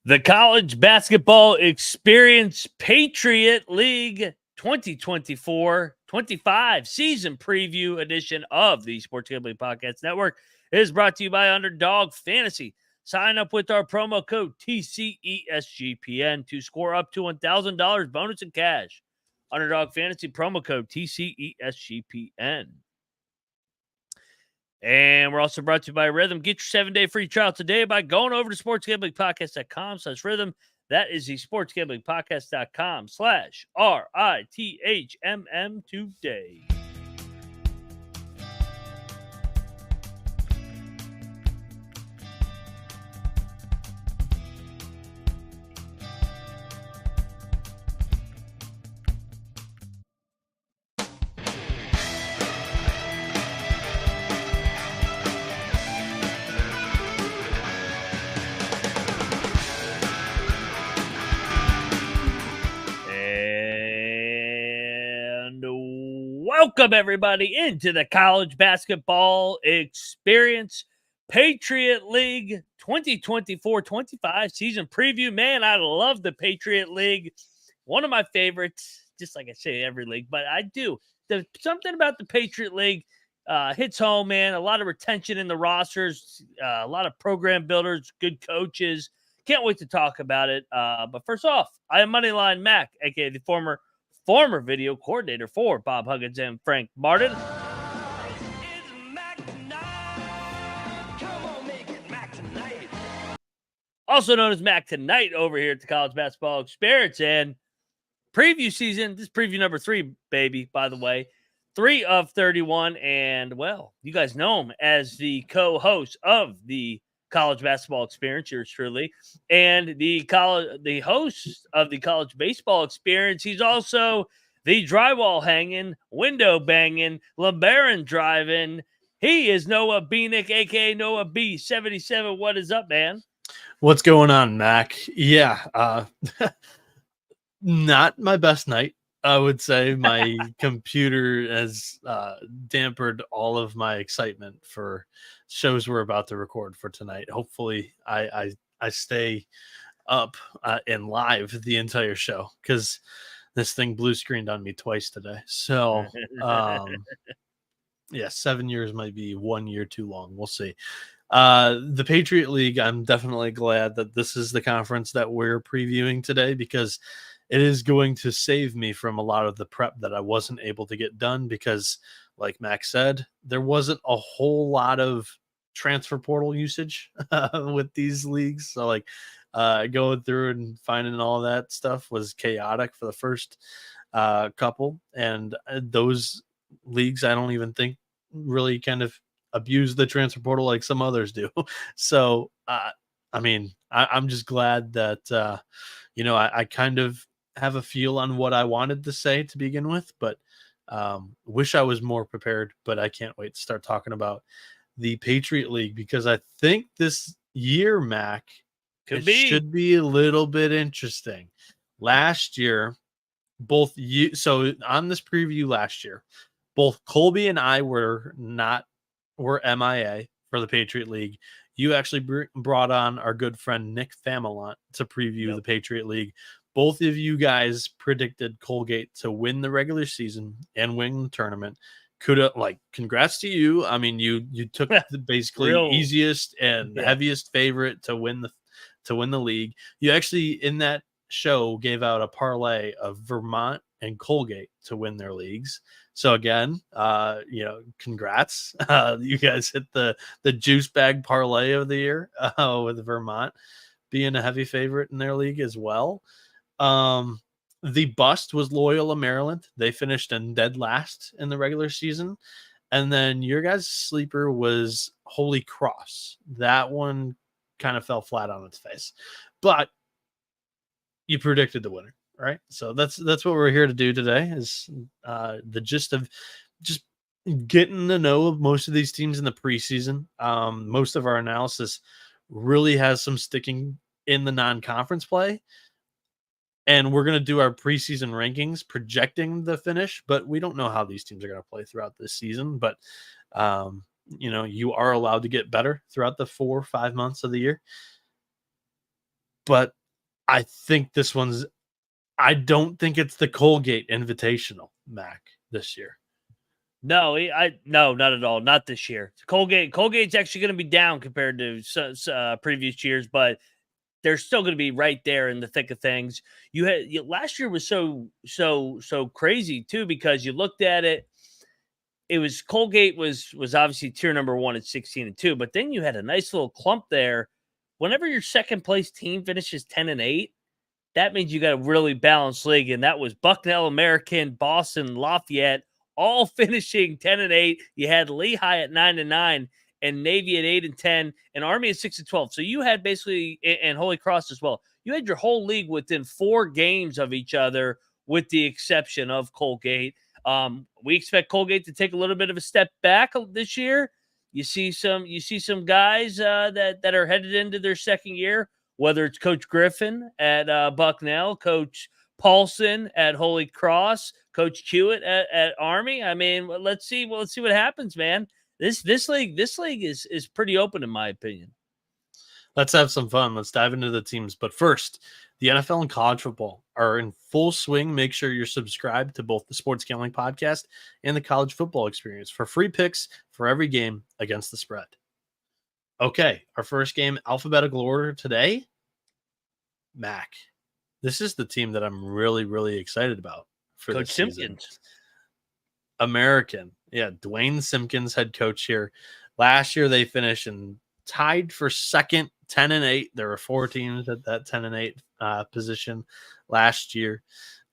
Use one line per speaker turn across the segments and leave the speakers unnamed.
The College Basketball Experience Patriot League 2024-25 season preview edition of the Sports Gambling Podcast Network is brought to you by Underdog Fantasy. Sign up with our promo code TCESGPN to score up to $1,000 bonus in cash. Underdog Fantasy promo code TCESGPN. And we're also brought to you by Rhythm. Get your 7-day free trial today by going over to sportsgamblingpodcast.com/rhythm. That is the sportsgamblingpodcast.com/RITHMM today. Welcome, everybody, into the College Basketball Experience Patriot League 2024-25 season preview. Man, I love the Patriot League. One of my favorites, just like I say every league, but I do. There's something about the Patriot League hits home, man. A lot of retention in the rosters, a lot of program builders, good coaches. Can't wait to talk about it. But first off, I am Moneyline Mac, a.k.a. the former video coordinator for Bob Huggins and Frank Martin. Also known as Mac Tonight over here at the College Basketball Experience. And preview season, this is preview number 3, baby, by the way. 3 of 31. And, well, you guys know him as the co-host of the College Basketball Experience, yours truly, and the host of the College Baseball Experience. He's also the drywall hanging, window banging, LeBaron driving. He is Noah Bieniek, aka Noah B77. What is up, man?
What's going on, Mac? Yeah, not my best night. I would say my computer has dampened all of my excitement for shows we're about to record for tonight. Hopefully I stay up and live the entire show, because this thing blue screened on me twice today. So yeah, 7 years might be 1 year too long. We'll see. The Patriot League, I'm definitely glad that this is the conference that we're previewing today, because it is going to save me from a lot of the prep that I wasn't able to get done, because, like Max said, there wasn't a whole lot of transfer portal usage with these leagues. So, like, going through and finding all that stuff was chaotic for the first couple. And those leagues, I don't even think really kind of abuse the transfer portal like some others do. So, I mean, I'm just glad that, I kind of have a feel on what I wanted to say to begin with, but wish I was more prepared. But I can't wait to start talking about the Patriot League, because I think this year, Mac, should be a little bit interesting. Last year, so on this preview last year, both Colby and I were MIA for the Patriot League. You actually brought on our good friend Nick Famelant to preview the Patriot League. Both of you guys predicted Colgate to win the regular season and win the tournament. Congrats to you. I mean, you took the basically easiest and heaviest favorite to win the league. You actually, in that show, gave out a parlay of Vermont and Colgate to win their leagues. So again, congrats. You guys hit the juice bag parlay of the year with Vermont being a heavy favorite in their league as well. The bust was Loyola Maryland. They finished in dead last in the regular season. And then your guys' sleeper was Holy Cross. That one kind of fell flat on its face. But you predicted the winner, right? So that's what we're here to do today, is the gist of just getting to know most of these teams in the preseason. Most of our analysis really has some sticking in the non-conference play. And we're going to do our preseason rankings projecting the finish, but we don't know how these teams are going to play throughout this season. But, you are allowed to get better throughout the 4 or 5 months of the year. But I think this one's. I don't think it's the Colgate Invitational, Mac, this year.
No, no, not at all. Not this year. Colgate's actually going to be down compared to previous years, but they're still going to be right there in the thick of things. Last year was so crazy too, because you looked at it. It was Colgate was obviously tier number 1 at 16-2, but then you had a nice little clump there. Whenever your second place team finishes 10-8, that means you got a really balanced league, and that was Bucknell, American, Boston, Lafayette, all finishing 10-8. You had Lehigh at 9-9, and Navy at 8-10, and Army at 6-12. So you had basically, and Holy Cross as well. You had your whole league within 4 games of each other, with the exception of Colgate. We expect Colgate to take a little bit of a step back this year. You see some guys that are headed into their second year, whether it's Coach Griffin at Bucknell, Coach Paulson at Holy Cross, Coach Hewitt at Army. I mean, let's see what happens, man. This league is pretty open in my opinion.
Let's have some fun. Let's dive into the teams. But first, the NFL and college football are in full swing. Make sure you're subscribed to both the Sports Gambling Podcast and the College Football Experience for free picks for every game against the spread. Okay, our first game, alphabetical order today. Mac. This is the team that I'm really, really excited about for
Coach
this
Simpkins.
Season. American. Yeah, Dwayne Simpkins, head coach here. Last year they finished and tied for second, 10-8. There were 4 teams at that 10-8 position last year.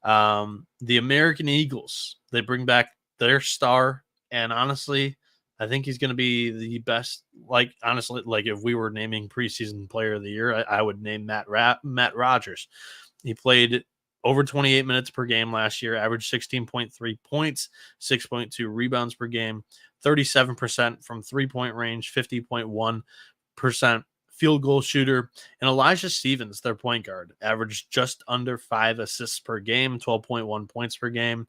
The American Eagles, they bring back their star, and honestly, I think he's going to be the best. Like, honestly, like if we were naming preseason player of the year, I would name Matt Rogers. He played over 28 minutes per game last year, averaged 16.3 points, 6.2 rebounds per game, 37% from 3-point range, 50.1% field goal shooter. And Elijah Stevens, their point guard, averaged just under 5 assists per game, 12.1 points per game.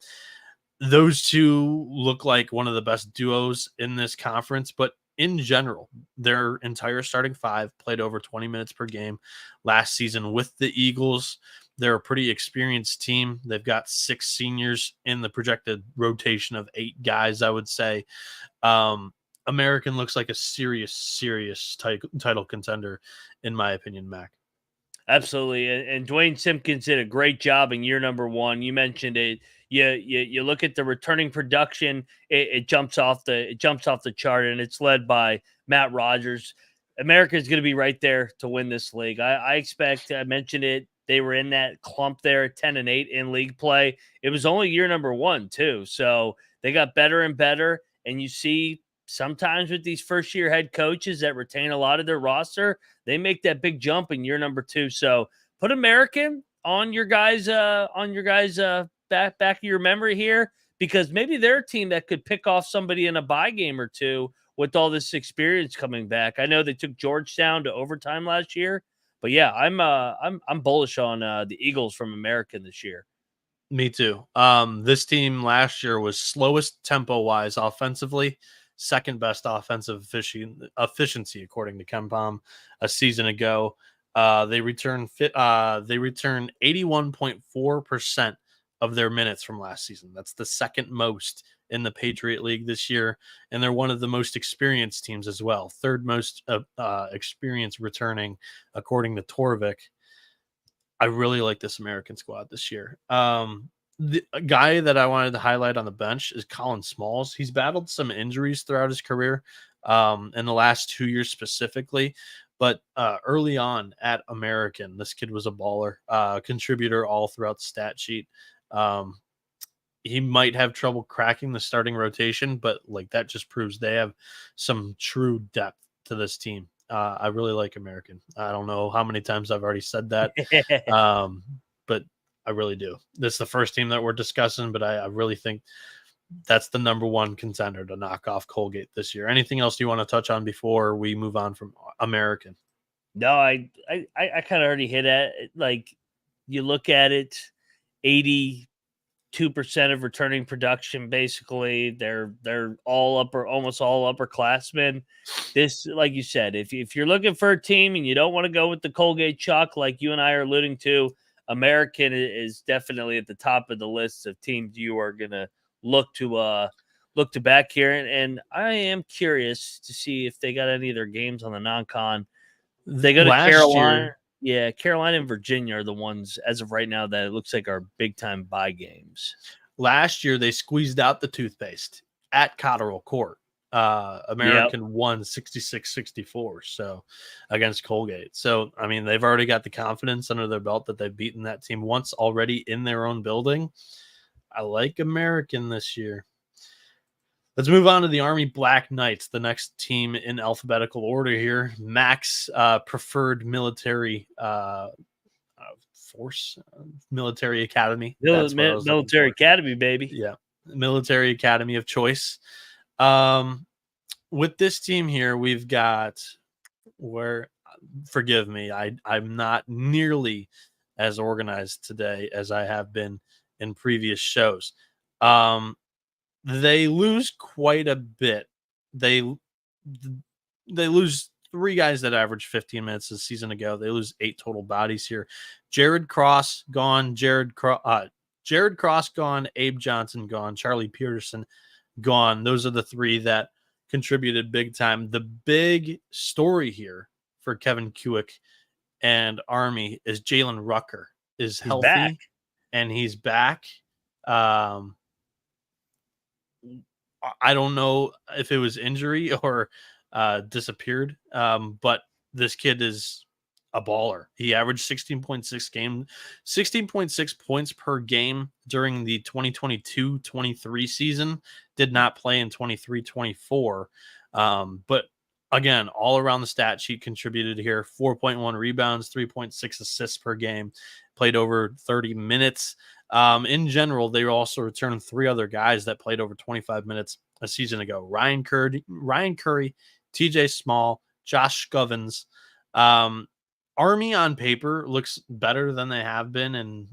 Those two look like one of the best duos in this conference, but in general, their entire starting 5 played over 20 minutes per game last season with the Eagles. They're a pretty experienced team. They've got 6 seniors in the projected rotation of 8 guys, I would say. American looks like a serious title contender, in my opinion, Mac.
Absolutely. And Dwayne Simpkins did a great job in year number 1. You mentioned it. You look at the returning production, it jumps off the chart, and it's led by Matt Rogers. America is going to be right there to win this league. I expect, I mentioned it, they were in that clump there at 10-8 in league play. It was only year number 1 too. So they got better and better. And you see sometimes with these first year head coaches that retain a lot of their roster, they make that big jump in year number 2. So put American on your guys back of your memory here, because maybe they're a team that could pick off somebody in a bye game or two with all this experience coming back. I know they took Georgetown to overtime last year, but yeah, I'm bullish on the Eagles from American this year.
Me too. This team last year was slowest tempo wise offensively, second best offensive efficiency according to KenPom a season ago. They returned 81.4% of their minutes from last season. That's the second most in the Patriot League this year, and they're one of the most experienced teams as well. Third most experience returning according to Torvik. I really like this American squad this year. The guy that I wanted to highlight on the bench is Colin Smalls. He's battled some injuries throughout his career, in the last 2 years specifically. But early on at American, this kid was a baller, contributor all throughout the stat sheet. He might have trouble cracking the starting rotation, but like that just proves they have some true depth to this team. I really like American. I don't know how many times I've already said that, but I really do. This is the first team that we're discussing, but I really think that's the number 1 contender to knock off Colgate this year. Anything else you want to touch on before we move on from American?
No, I kind of already hit at it. Like, you look at it, 82 92% of returning production. Basically, they're almost all upperclassmen. This, like you said, if you're looking for a team and you don't want to go with the Colgate chalk, like you and I are alluding to, American is definitely at the top of the list of teams you are gonna look to back here. And I am curious to see if they got any of their games on the non-con. They go to Carolina. Yeah, Carolina and Virginia are the ones, as of right now, that it looks like are big-time buy games.
Last year, they squeezed out the toothpaste at Cotterill Court. American won 66-64 so against Colgate. So, I mean, they've already got the confidence under their belt that they've beaten that team once already in their own building. I like American this year. Let's move on to the Army Black Knights, the next team in alphabetical order here. Mac's preferred military force, military academy.
Military academy, baby.
Yeah, military academy of choice. With this team here, we've got forgive me, I'm not nearly as organized today as I have been in previous shows. They lose quite a bit. They lose 3 guys that averaged 15 minutes a season ago. They lose 8 total bodies here. Jared Cross gone. Jared Cross gone. Abe Johnson gone. Charlie Peterson gone. Those are the 3 that contributed big time. The big story here for Kevin Kuick and Army is Jalen Rucker is healthy back. And he's back. I don't know if it was injury or disappeared, but this kid is a baller. He averaged 16.6 points per game during the 2022-23 season. Did not play in 23-24, but again, all around the stat sheet contributed here. 4.1 rebounds, 3.6 assists per game. Played over 30 minutes. In general, they also returned 3 other guys that played over 25 minutes a season ago. Ryan Curry, TJ Small, Josh Scovins. Army on paper looks better than they have been in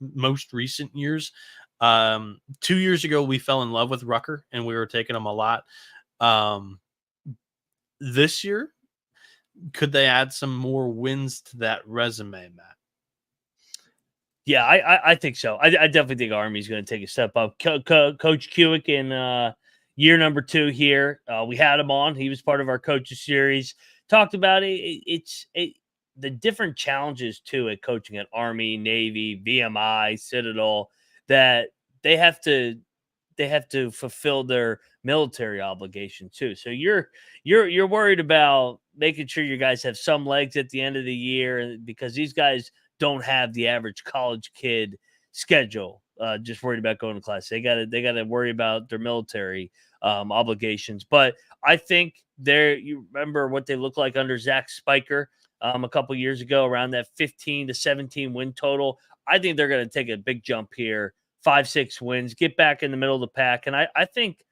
most recent years. 2 years ago, we fell in love with Rucker and we were taking him a lot. This year, could they add some more wins to that resume, Matt?
Yeah, I think so. I definitely think Army's going to take a step up. Coach Kuick in year number 2 here. We had him on. He was part of our coaches series. Talked about the different challenges too at coaching at Army, Navy, VMI, Citadel, that they have to fulfill their military obligation too. So you're worried about making sure your guys have some legs at the end of the year, because these guys don't have the average college kid schedule. Just worried about going to class. They got to worry about their military obligations. But I think you remember what they look like under Zach Spiker a couple years ago, around that 15 to 17 win total. I think they're going to take a big jump here, 5-6 wins, get back in the middle of the pack. And I think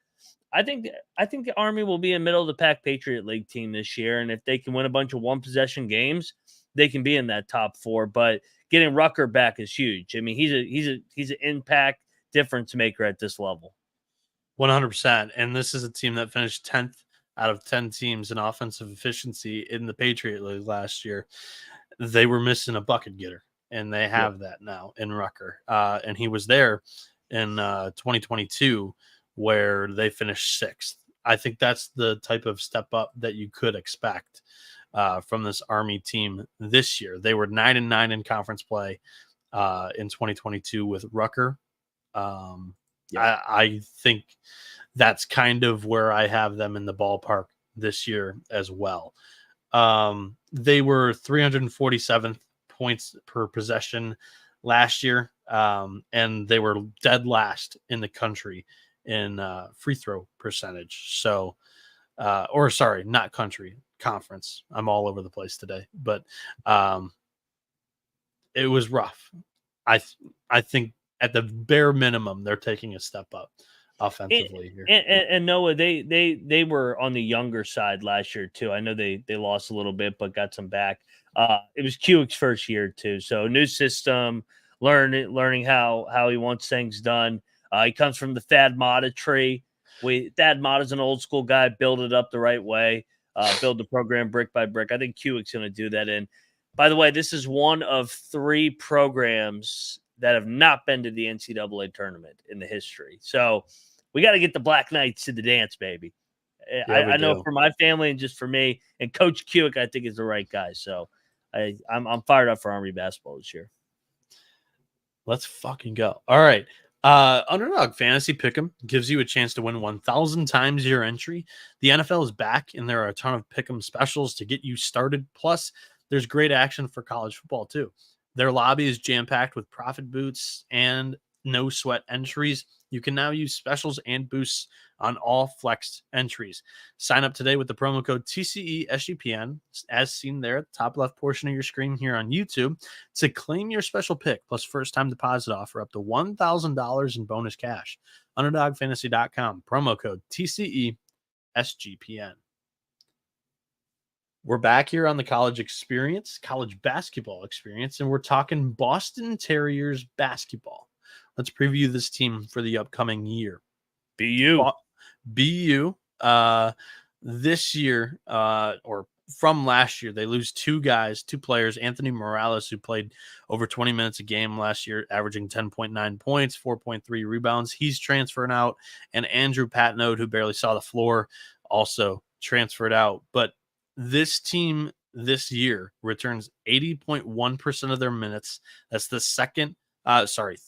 the Army will be a middle of the pack Patriot League team this year. And if they can win a bunch of 1-possession games, they can be in that top 4. But getting Rucker back is huge. I mean, he's an impact difference maker at this level.
100%. And this is a team that finished 10th out of 10 teams in offensive efficiency in the Patriot League last year. They were missing a bucket getter, and they have that now in Rucker. And he was there in 2022 where they finished 6th. I think that's the type of step up that you could expect from this Army team this year. They were 9-9 in conference play in 2022 with Rucker. I think that's kind of where I have them in the ballpark this year as well. They were 347th points per possession last year, and they were dead last in the country in free throw percentage. So, not country, conference. I'm all over the place today, but it was rough. I think at the bare minimum, they're taking a step up offensively here.
And Noah, they were on the younger side last year too. I know they lost a little bit, but got some back. It was Kuick's first year too, so new system, learning how he wants things done. He comes from the Thad Matta tree. Thad Matta's an old school guy, build it up the right way, build the program brick by brick. I think Kuick's going to do that. And by the way, this is one of 3 programs that have not been to the NCAA tournament in the history. So we got to get the Black Knights to the dance, baby.
Yeah,
I know for my family and just for me, and Coach Kuick, I think is the right guy. So I'm fired up for Army basketball this year.
Let's fucking go. All right. Underdog Fantasy Pick'em gives you a chance to win 1,000 times your entry. The NFL is back, and there are a ton of Pick'em specials to get you started. Plus, there's great action for college football, too. Their lobby is jam-packed with profit boots and no sweat entries. You can now use specials and boosts on all flexed entries. Sign up today with the promo code TCESGPN, as seen there at the top left portion of your screen here on YouTube, to claim your special pick plus first-time deposit offer up to $1,000 in bonus cash. UnderdogFantasy.com, promo code TCESGPN. We're back here on the college basketball experience, and we're talking Boston Terriers basketball. Let's preview this team for the upcoming year. BU. This year, or from last year, they lose 2 players. Anthony Morales, who played over 20 minutes a game last year, averaging 10.9 points, 4.3 rebounds. He's transferring out. And Andrew Patnode, who barely saw the floor, also transferred out. But this team this year returns 80.1% of their minutes. That's the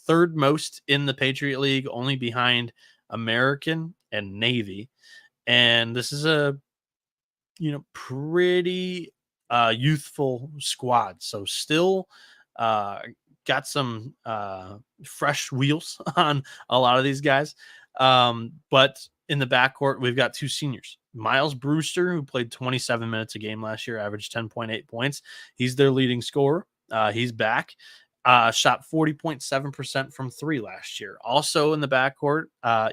third most in the Patriot League, only behind American and Navy. And this is a, pretty youthful squad. So still got some fresh wheels on a lot of these guys. But in the backcourt, we've got 2 seniors. Miles Brewster, who played 27 minutes a game last year, averaged 10.8 points. He's their leading scorer. He's back. Shot 40.7% from 3 last year. Also in the backcourt,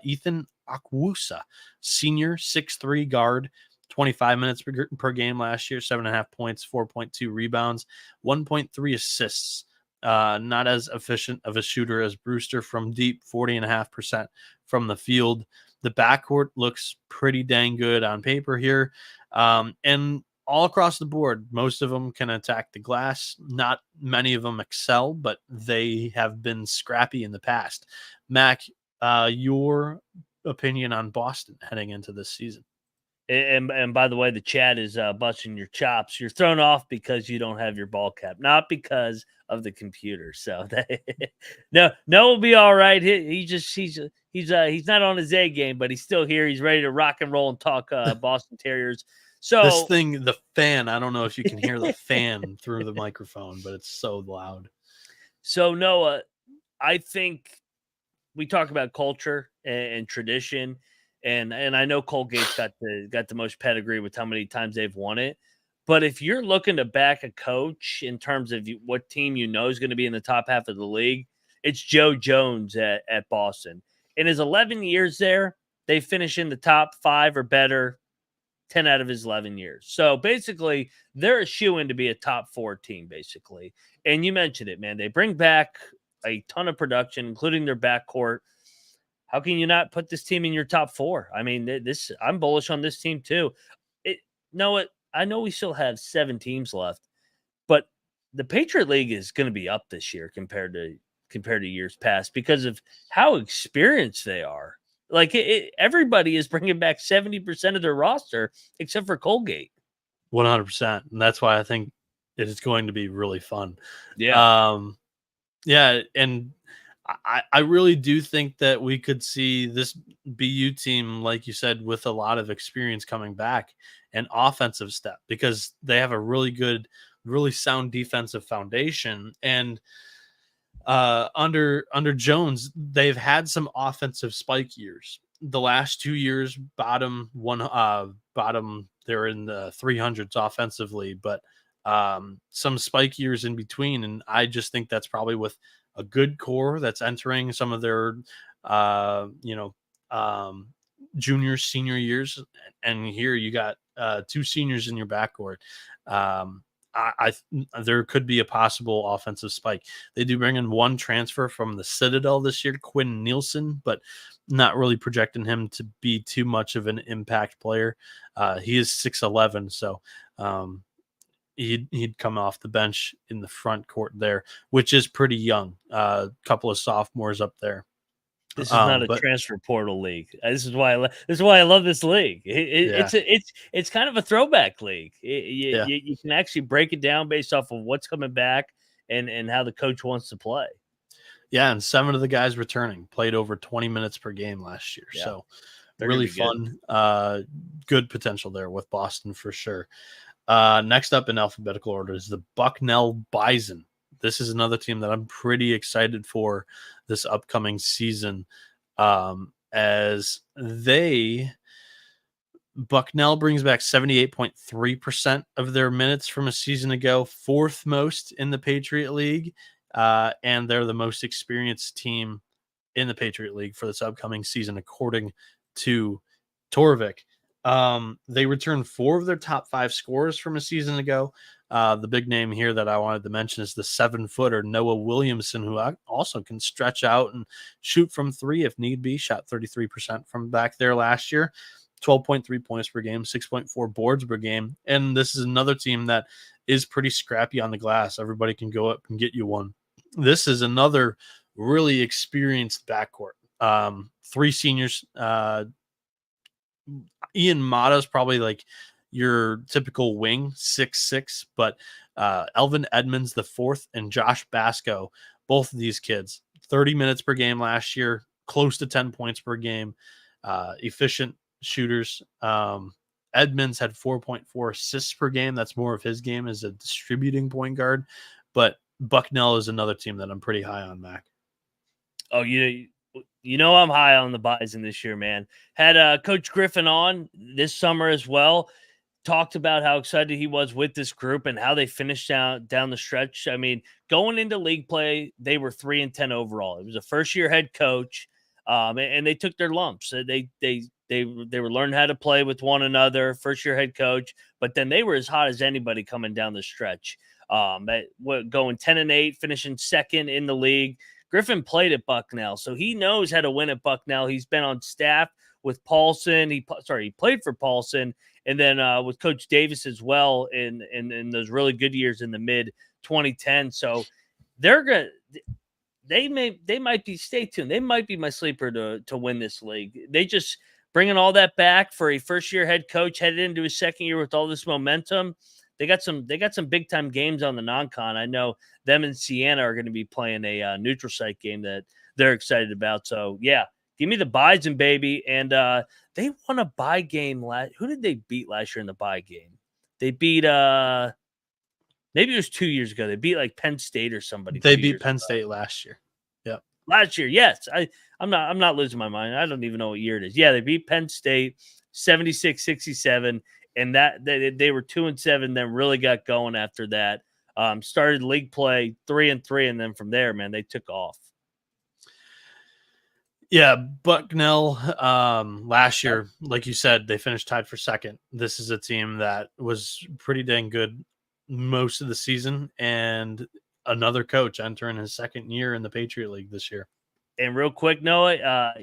Ethan Akwusa, senior 6'3" guard, 25 minutes per game last year, 7.5 points, 4.2 rebounds, 1.3 assists. Not as efficient of a shooter as Brewster from deep, 40.5% from the field. The backcourt looks pretty dang good on paper here. And all across the board, most of them can attack the glass. Not many of them excel, but they have been scrappy in the past. Mac, your opinion on Boston heading into this season?
And by the way, the chat is busting your chops. You're thrown off because you don't have your ball cap, not because of the computer. So no, will be all right. He's not on his A game, but he's still here. He's ready to rock and roll and talk Boston Terriers. So
this thing, the fan, I don't know if you can hear the fan through the microphone, but it's so loud.
So Noah, I think we talk about culture and tradition. And I know Colgate's got the most pedigree with how many times they've won it. But if you're looking to back a coach in terms of what team is going to be in the top half of the league, it's Joe Jones at Boston. In his 11 years there, they finish in the top 5 or better 10 out of his 11 years. So basically, they're a shoo-in to be a top 4 team, basically. And you mentioned it, man. They bring back a ton of production, including their backcourt. How can you not put this team in your top 4? I mean, I'm bullish on this team too. I know we still have 7 teams left, but the Patriot League is going to be up this year compared to years past because of how experienced they are. Like everybody is bringing back 70% of their roster except for Colgate.
100%, and that's why I think it is going to be really fun.
Yeah,
and I really do think that we could see this BU team, like you said, with a lot of experience coming back and offensive step because they have a really good, really sound defensive foundation. And under Jones, they've had some offensive spike years. The last 2 years, bottom, they're in the 300s offensively, but some spike years in between. And I just think that's probably with a good core that's entering some of their, junior, senior years. And here you got 2 seniors in your backcourt. there could be a possible offensive spike. They do bring in one transfer from the Citadel this year, Quinn Nielsen, but not really projecting him to be too much of an impact player. He is 6'11", so he'd come off the bench in the front court there, which is pretty young. Couple of sophomores up there.
This is not a transfer portal league. This is why I love this league. It's kind of a throwback league. You can actually break it down based off of what's coming back and how the coach wants to play.
Yeah, and 7 of the guys returning played over 20 minutes per game last year. Yeah, so really fun. Good potential there with Boston for sure. Next up in alphabetical order is the Bucknell Bison. This is another team that I'm pretty excited for this upcoming season, as Bucknell brings back 78.3% of their minutes from a season ago, 4th most in the Patriot League, and they're the most experienced team in the Patriot League for this upcoming season, according to Torvik. They returned 4 of their top 5 scorers from a season ago. The big name here that I wanted to mention is the 7-footer Noah Williamson, who also can stretch out and shoot from 3 if need be. Shot 33% from back there last year. 12.3 points per game, 6.4 boards per game. And this is another team that is pretty scrappy on the glass. Everybody can go up and get you one. This is another really experienced backcourt. 3 seniors. Ian Mata's probably like your typical wing, 6'6", but Elvin Edmonds the 4th and Josh Basco, both of these kids, 30 minutes per game last year, close to 10 points per game, efficient shooters. Edmonds had 4.4 assists per game. That's more of his game as a distributing point guard, but Bucknell is another team that I'm pretty high on, Mac.
Oh, you know I'm high on the Bison this year, man. Had Coach Griffin on this summer as well. Talked about how excited he was with this group and how they finished down the stretch. I mean, going into league play, they were 3-10 overall. It was a first-year head coach, and they took their lumps. They were learning how to play with one another. First-year head coach, but then they were as hot as anybody coming down the stretch. Going 10-8, finishing 2nd in the league. Griffin played at Bucknell, so he knows how to win at Bucknell. He's been on staff with Paulson. He played for Paulson, and then with Coach Davis as well in those really good years in the mid 2010. So they might be, stay tuned. They might be my sleeper to win this league. They just bringing all that back for a first year head coach headed into his 2nd year with all this momentum. They got some big time games on the non-con. I know them and Siena are going to be playing a neutral site game that they're excited about. So yeah, give me the Bison, baby. And they won a bye game who did they beat last year in the bye game? They beat maybe it was 2 years ago. They beat like Penn State or somebody.
They beat Penn State last year. Yeah.
Last year, yes. I'm not losing my mind. I don't even know what year it is. Yeah, they beat Penn State 76-67. And that they were 2-7, then really got going after that. Started league play 3-3, and then from there, man, they took off.
Yeah, Bucknell last year, like you said, they finished tied for 2nd. This is a team that was pretty dang good most of the season, and another coach entering his 2nd year in the Patriot League this year.
And real quick, Noah,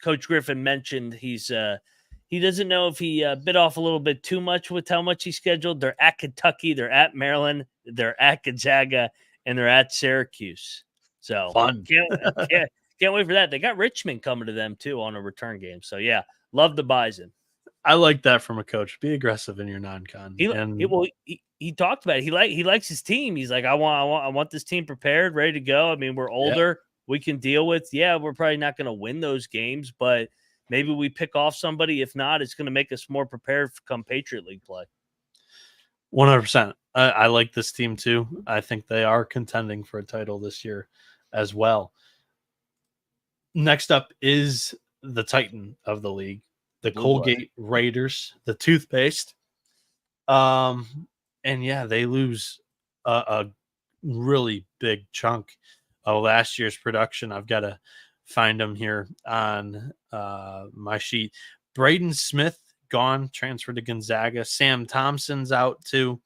Coach Griffin mentioned he doesn't know if he bit off a little bit too much with how much he scheduled. They're at Kentucky, they're at Maryland, they're at Gonzaga, and they're at Syracuse. So
fun.
Can't wait for that. They got Richmond coming to them too on a return game. So yeah, love the Bison.
I like that from a coach. Be aggressive in your non-con.
He talked about it. He likes his team. He's like, I want this team prepared, ready to go. I mean, we're older. Yeah. We can deal with. Yeah, we're probably not going to win those games, but maybe we pick off somebody. If not, it's going to make us more prepared for come Patriot League play.
100%. I like this team too. I think they are contending for a title this year as well. Next up is the Titan of the league, the Colgate Raiders, the toothpaste. And yeah, they lose a really big chunk of last year's production. I've got to find them here on my sheet. Braden Smith gone, transferred to Gonzaga. Sam Thompson's out too.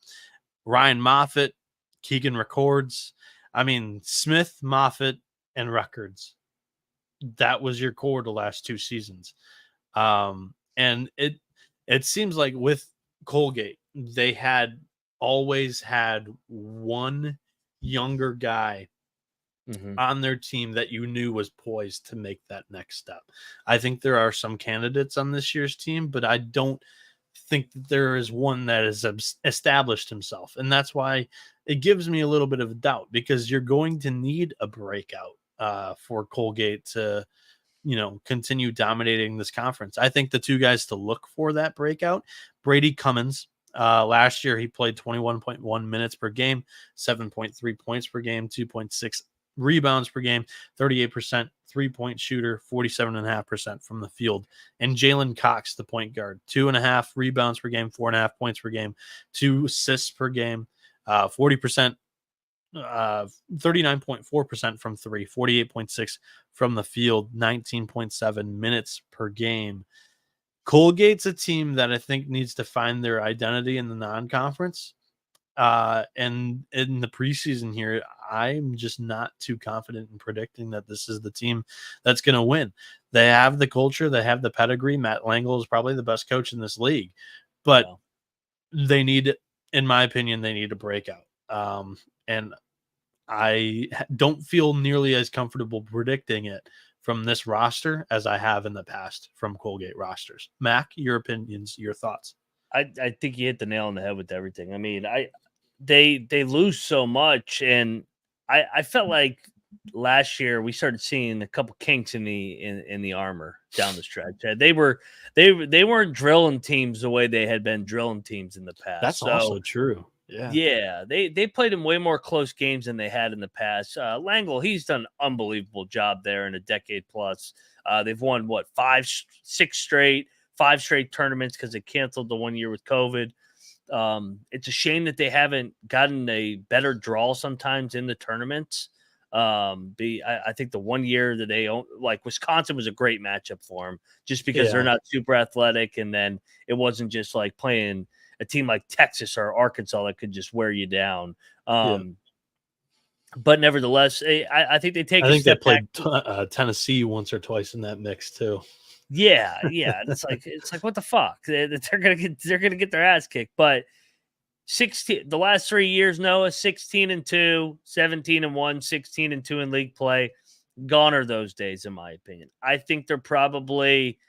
Ryan Moffitt, Keegan Records. I mean, Smith, Moffitt, and Records. That was your core the last 2 seasons. And it seems like with Colgate, they had always had one younger guy on their team that you knew was poised to make that next step. I think there are some candidates on this year's team, but I don't think that there is one that has established himself. And that's why it gives me a little bit of doubt, because you're going to need a breakout for Colgate to, continue dominating this conference. I think the 2 guys to look for that breakout, Brady Cummins. Last year, he played 21.1 minutes per game, 7.3 points per game, 2.6 rebounds per game, 38% 3-point shooter, 47.5% from the field. And Jalen Cox, the point guard, 2.5 rebounds per game, 4.5 points per game, 2 assists per game, 40%, 39.4% from 3, 48.6 from the field, 19.7 minutes per game. Colgate's a team that I think needs to find their identity in the non-conference. And in the preseason here, I'm just not too confident in predicting that this is the team that's going to win. They have the culture, they have the pedigree. Matt Langel is probably the best coach in this league, but they need, in my opinion, they need a breakout. And I don't feel nearly as comfortable predicting it from this roster as I have in the past from Colgate rosters. Mac, your opinions, your thoughts.
I think you hit the nail on the head with everything. I mean, they lose so much, and I felt like last year we started seeing a couple kinks in the armor down the stretch. They weren't drilling teams the way they had been drilling teams in the past.
That's also true.
Yeah, they played in way more close games than they had in the past. Langel, he's done an unbelievable job there in a decade plus. They've won 5 straight tournaments because they canceled the 1 year with COVID. It's a shame that they haven't gotten a better draw sometimes in the tournaments. I think the 1 year that they own, like Wisconsin, was a great matchup for them, just because they're not super athletic, and then it wasn't just like playing a team like Texas or Arkansas that could just wear you down. But nevertheless, I think they take. I think they
played Tennessee once or twice in that mix too.
Yeah. It's like what the fuck? They're gonna get their ass kicked. But 16, the last 3 years, Noah, 16-2, 17-1, 16-2 in league play. Gone are those days, in my opinion. I think they're probably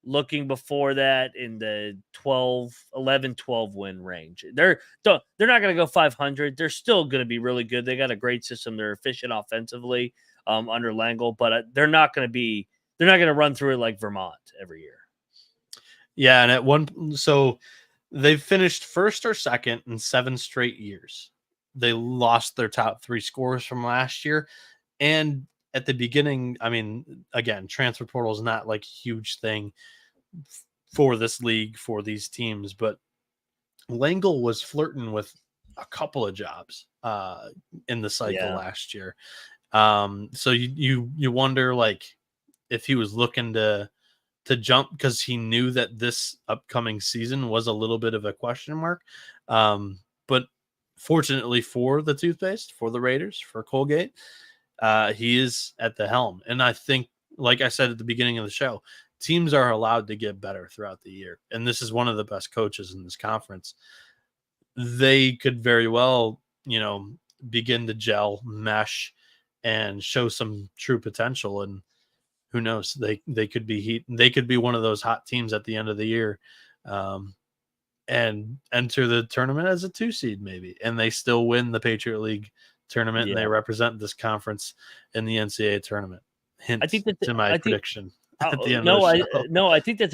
looking before that in the 11-12 win range. They're not going to go 500. They're still going to be really good. They got a great system. They're efficient offensively under Langel, but they're not going to run through it like Vermont every year.
Yeah, and so they've finished first or second in 7 straight years. They lost their top 3 scorers from last year, and at the beginning, I mean, again, transfer portal is not like a huge thing for this league, for these teams, but Langel was flirting with a couple of jobs in the cycle last year. So you wonder, like, if he was looking to jump because he knew that this upcoming season was a little bit of a question mark. But fortunately for the toothpaste, for the Raiders, for Colgate, he is at the helm. And I think, like I said at the beginning of the show, teams are allowed to get better throughout the year. And this is one of the best coaches in this conference. They could very well, begin to gel, mesh, and show some true potential. And who knows, they could be they could be one of those hot teams at the end of the year, and enter the tournament as a 2 seed maybe, and they still win the Patriot League tournament, and they represent this conference in the NCAA tournament. Hint to my prediction. At the end of the show.
I think that's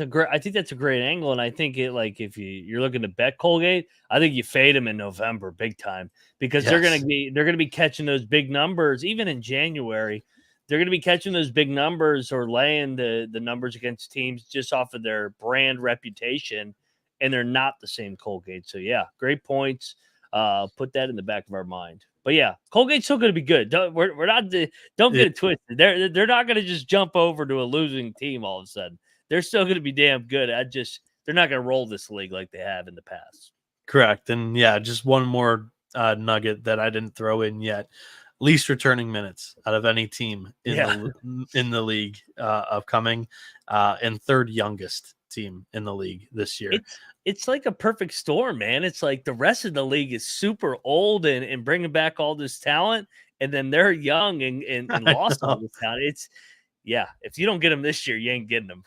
a great angle, and I think if you're looking to bet Colgate, I think you fade them in November big time, because they're gonna be catching those big numbers even in January. They're going to be catching those big numbers or laying the numbers against teams just off of their brand reputation, and they're not the same Colgate. So, yeah, great points. Put that in the back of our mind. But, yeah, Colgate's still going to be good. Don't get it twisted. They're not going to just jump over to a losing team all of a sudden. They're still going to be damn good. They're not going to roll this league like they have in the past.
Correct. And, yeah, just one more nugget that I didn't throw in yet. Least returning minutes out of any team in the league upcoming, and third youngest team in the league this year.
It's like a perfect storm, man. It's like the rest of the league is super old and bringing back all this talent, and then they're young and lost all this talent. If you don't get them this year, you ain't getting them.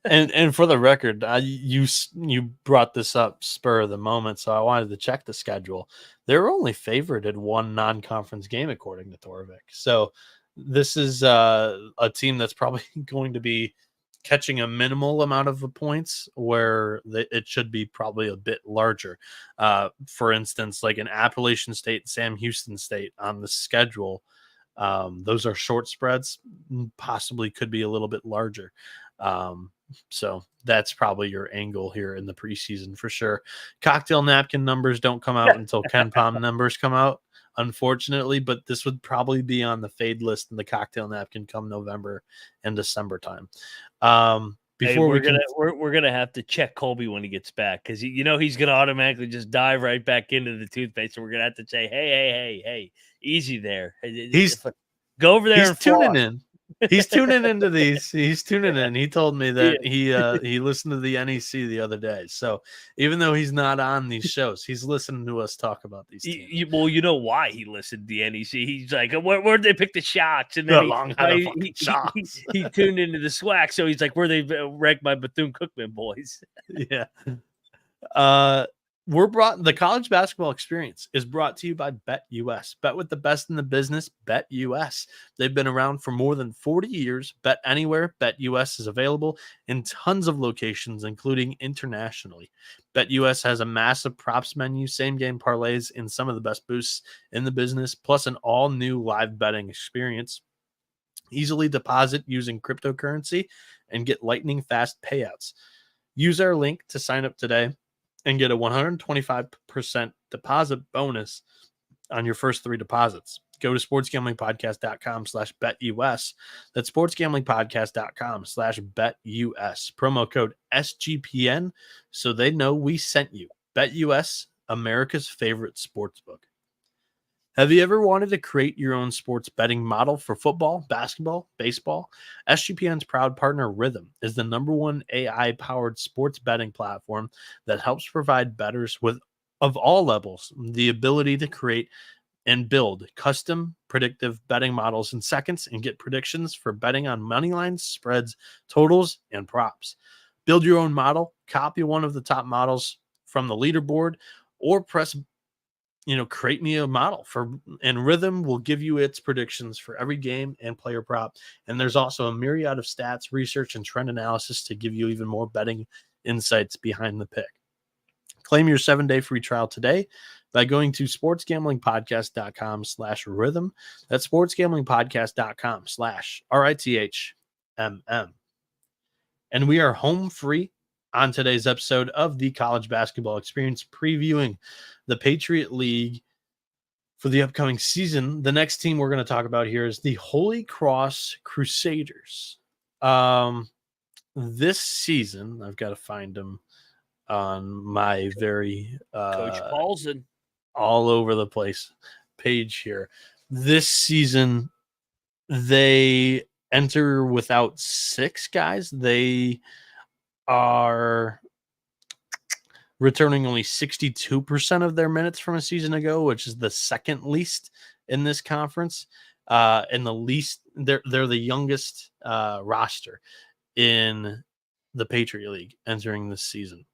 and for the record, you brought this up spur of the moment, so I wanted to check the schedule. They're only favored in one non-conference game according to Torvik. So this is a team that's probably going to be catching a minimal amount of points where it should be probably a bit larger. For instance, like an Appalachian State, Sam Houston State on the schedule. Those are short spreads, possibly could be a little bit larger. So that's probably your angle here in the preseason for sure. Cocktail napkin numbers don't come out until Ken Palm numbers come out, unfortunately, but this would probably be on the fade list in the cocktail napkin come November and December time. Before
we're gonna have to check Colby when he gets back, because he's gonna automatically just dive right back into the toothpaste. So we're gonna have to say, hey, easy there. Go over there and
tuning in. He's tuning into these. He's tuning in. He told me that he listened to the NEC the other day. So even though he's not on these shows, he's listening to us talk about these teams.
Well, you know why he listened to the NEC. He's like, where'd they pick the shots? And
then
he tuned into the SWAC. So he's like, where they rank my Bethune-Cookman boys?
Yeah. The college basketball experience is brought to you by BetUS. Bet with the best in the business, BetUS. They've been around for more than 40 years. Bet anywhere, BetUS is available in tons of locations, including internationally. BetUS has a massive props menu, same game parlays, and some of the best boosts in the business, plus an all-new live betting experience. Easily deposit using cryptocurrency and get lightning fast payouts. Use our link to sign up today and get a 125% deposit bonus on your first 3 deposits. Go to sportsgamblingpodcast.com/betus. That's sportsgamblingpodcast.com/betus. Promo code SGPN so they know we sent you. BetUS, America's favorite sportsbook. Have you ever wanted to create your own sports betting model for football, basketball, baseball? SGPN's proud partner Rhythm is the #1 AI-powered sports betting platform that helps provide bettors of all levels the ability to create and build custom predictive betting models in seconds and get predictions for betting on money lines, spreads, totals, and props. Build your own model, copy one of the top models from the leaderboard, or press create me a model and Rhythm will give you its predictions for every game and player prop. And there's also a myriad of stats, research, and trend analysis to give you even more betting insights behind the pick. Claim your 7-day free trial today by going to sportsgamblingpodcast.com/rhythm. That's sportsgamblingpodcast.com/RITHMM. And we are home free on today's episode of the College Basketball Experience, previewing the Patriot League for the upcoming season. The next team we're going to talk about here is the Holy Cross Crusaders. This season, I've got to find them on my very
Coach Paulson
all over the place page here. This season, they enter without 6 guys. They are returning only 62% of their minutes from a season ago, which is the second least in this conference. And the least, they're the youngest roster in the Patriot League entering this season.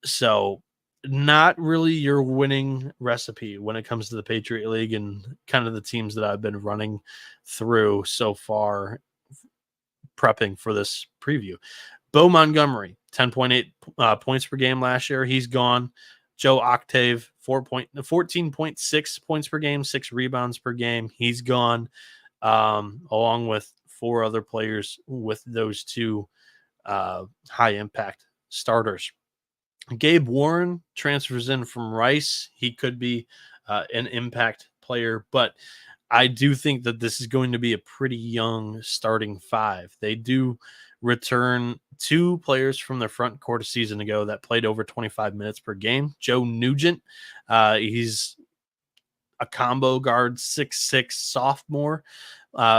So not really your winning recipe when it comes to the Patriot League and kind of the teams that I've been running through so far prepping for this preview. Bo Montgomery, 10.8 points per game last year. He's gone. Joe Octave, 14.6 points per game, 6 rebounds per game. He's gone, along with 4 other players with those 2 high-impact starters. Gabe Warren transfers in from Rice. He could be an impact player, but I do think that this is going to be a pretty young starting 5. They do return 2 players from their front court a season ago that played over 25 minutes per game. Joe Nugent, he's a combo guard, 6'6", sophomore,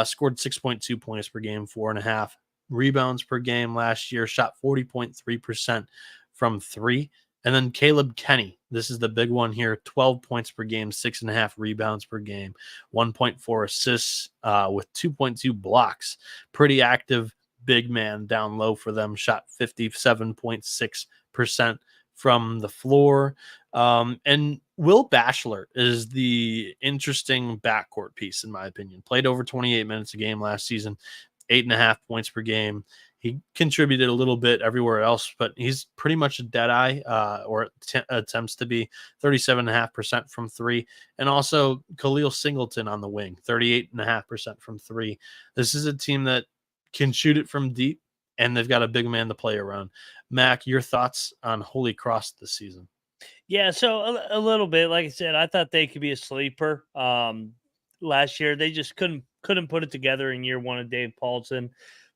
scored 6.2 points per game, 4.5 rebounds per game last year, shot 40.3% from 3. And then Caleb Kenny, this is the big one here, 12 points per game, 6.5 rebounds per game, 1.4 assists with 2.2 blocks. Pretty active big man down low for them, shot 57.6% from the floor. And Will Bachelor is the interesting backcourt piece, in my opinion. Played over 28 minutes a game last season, 8.5 points per game. He contributed a little bit everywhere else, but he's pretty much a dead eye, or attempts to be 37.5% from 3. And also Khalil Singleton on the wing, 38.5% from 3. This is a team that can shoot it from deep, and they've got a big man to play around. Mac, your thoughts on Holy Cross this season?
Yeah, so a little bit. Like I said, I thought they could be a sleeper. Last year, they just couldn't put it together in year 1 of Dave Paulson.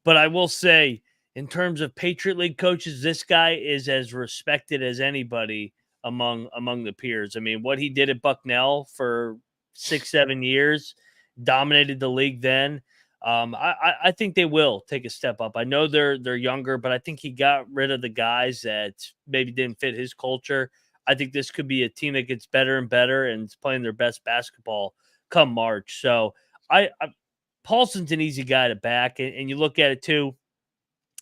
But I will say, in terms of Patriot League coaches, this guy is as respected as anybody among the peers. I mean, what he did at Bucknell for 6-7 years, dominated the league then. I think they will take a step up. I know they're younger, but I think he got rid of the guys that maybe didn't fit his culture. I think this could be a team that gets better and better and is playing their best basketball come March. So Paulson's an easy guy to back, and you look at it too.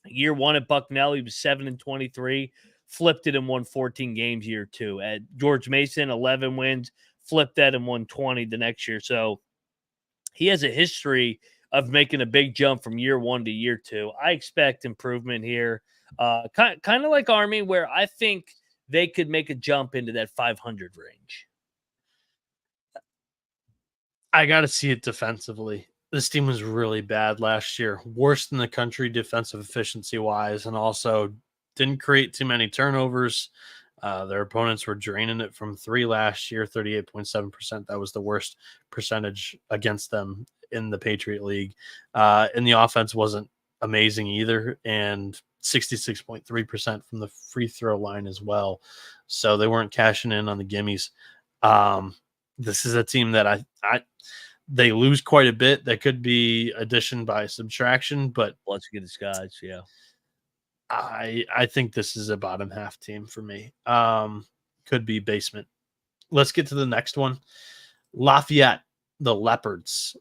Year 1 at Bucknell, he was 7-23, flipped it and won 14 games. Year 2 at George Mason, 11 wins, flipped that and won 20 the next year. So he has a history of making a big jump from year 1 to year 2. I expect improvement here, kind of like Army, where I think they could make a jump into that 500 range.
I got to see it defensively. This team was really bad last year, worst in the country defensive efficiency wise, and also didn't create too many turnovers. Their opponents were draining it from 3 last year, 38.7%. That was the worst percentage against them in the Patriot League. And the offense wasn't amazing either, and 66.3% from the free throw line as well. So they weren't cashing in on the gimmies. This is a team that they lose quite a bit. That could be addition by subtraction, but
Let's get his guys. Yeah.
I think this is a bottom half team for me. Could be basement. Let's get to the next one. Lafayette, the Leopards.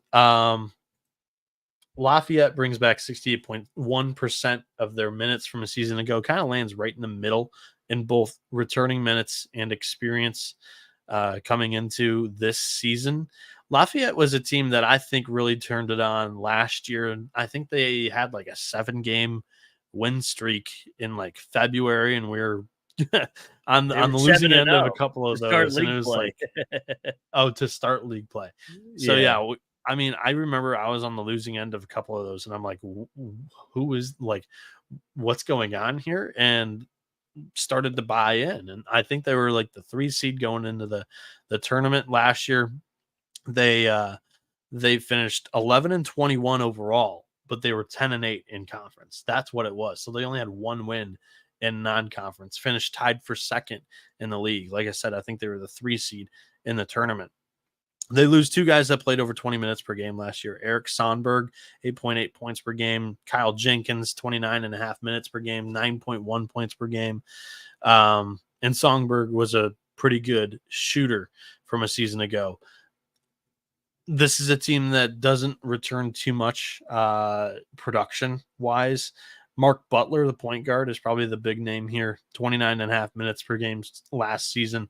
Lafayette brings back 68.1% of their minutes from a season ago. Kind of lands right in the middle in both returning minutes and experience coming into this season. Lafayette was a team that I think really turned it on last year. And I think they had like a 7-game win streak in like February, and we were on the losing end of a couple of those. And it was play. To start league play. So yeah, I mean, I remember I was on the losing end of a couple of those, and I'm like, who is like, what's going on here? And started to buy in. And I think they were like the 3 seed going into the tournament last year. They finished 11-21 overall, but they were 10-8 in conference. That's what it was. So they only had 1 win in non-conference, finished tied for 2nd in the league. Like I said, I think they were the 3 seed in the tournament. They lose 2 guys that played over 20 minutes per game last year. Eric Sonberg, 8.8 points per game. Kyle Jenkins, 29.5 minutes per game, 9.1 points per game. And Sonberg was a pretty good shooter from a season ago. This is a team that doesn't return too much production-wise. Mark Butler, the point guard, is probably the big name here. 29.5 minutes per game last season.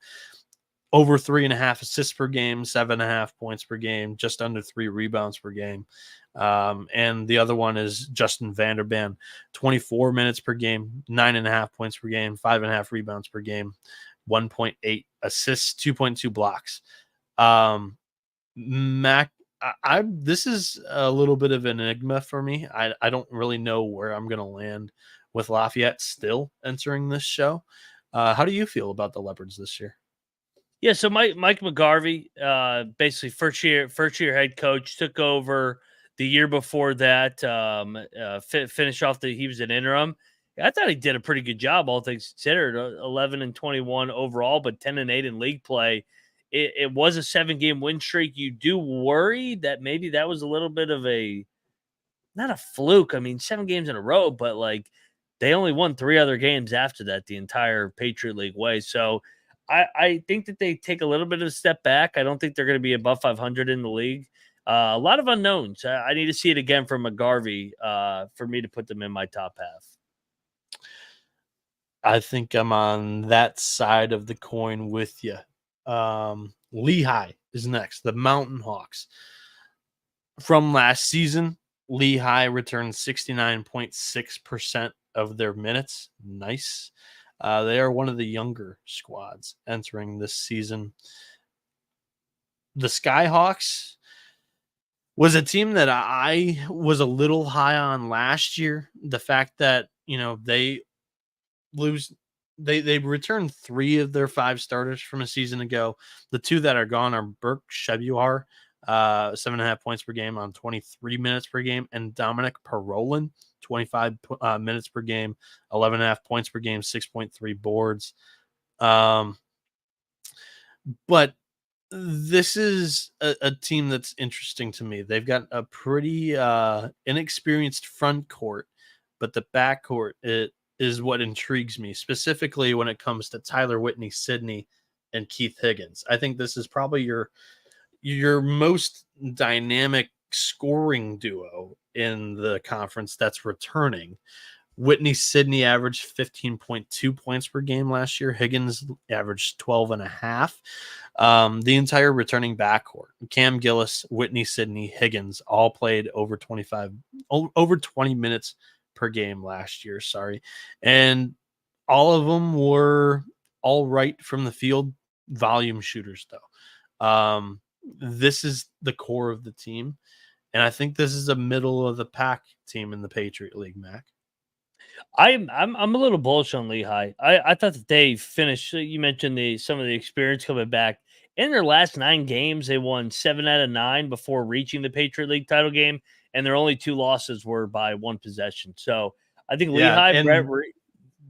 Over 3.5 assists per game, 7.5 points per game, just under 3 rebounds per game. And the other one is Justin Vanderban, 24 minutes per game, 9.5 points per game, 5.5 rebounds per game, 1.8 assists, 2.2 blocks. Mac, this is a little bit of an enigma for me. I don't really know where I'm going to land with Lafayette still entering this show. How do you feel about the Leopards this year?
Yeah, so Mike McGarvey, basically first year head coach, took over the year before that, finish off he was an interim. I thought he did a pretty good job, all things considered. 11-21 overall, but 10-8 in league play. It was a 7-game win streak. You do worry that maybe that was a little bit of not a fluke. I mean, 7 games in a row, but like they only won 3 other games after that, the entire Patriot League way. So I think that they take a little bit of a step back. I don't think they're going to be above 500 in the league. A lot of unknowns. I need to see it again from McGarvey for me to put them in my top half.
I think I'm on that side of the coin with you. Lehigh is next. The Mountain Hawks. From last season, Lehigh returned 69.6% of their minutes. Nice. They are one of the younger squads entering this season. The Skyhawks was a team that I was a little high on last year. The fact that, they returned 3 of their 5 starters from a season ago. The 2 that are gone are Burke Shebuar, 7.5 points per game on 23 minutes per game, and Dominic Parolin, 25 minutes per game, 11.5 points per game, 6.3 boards. But this is a team that's interesting to me. They've got a pretty inexperienced front court, but the back court is what intrigues me, specifically when it comes to Tyler Whitney, Sidney, and Keith Higgins. I think this is probably your most dynamic scoring duo in the conference that's returning. Whitney Sidney averaged 15.2 points per game last year. Higgins averaged 12.5. The entire returning backcourt, Cam Gillis, Whitney Sidney, Higgins, all played over 20 minutes per game last year. And all of them were all right from the field, volume shooters though. This is the core of the team, and I think this is a middle of the pack team in the Patriot League, Mac.
I'm a little bullish on Lehigh. I thought that they finished. You mentioned some of the experience coming back in their last 9 games. They won 7 out of 9 before reaching the Patriot League title game, and their only 2 losses were by 1 possession. So I think Lehigh.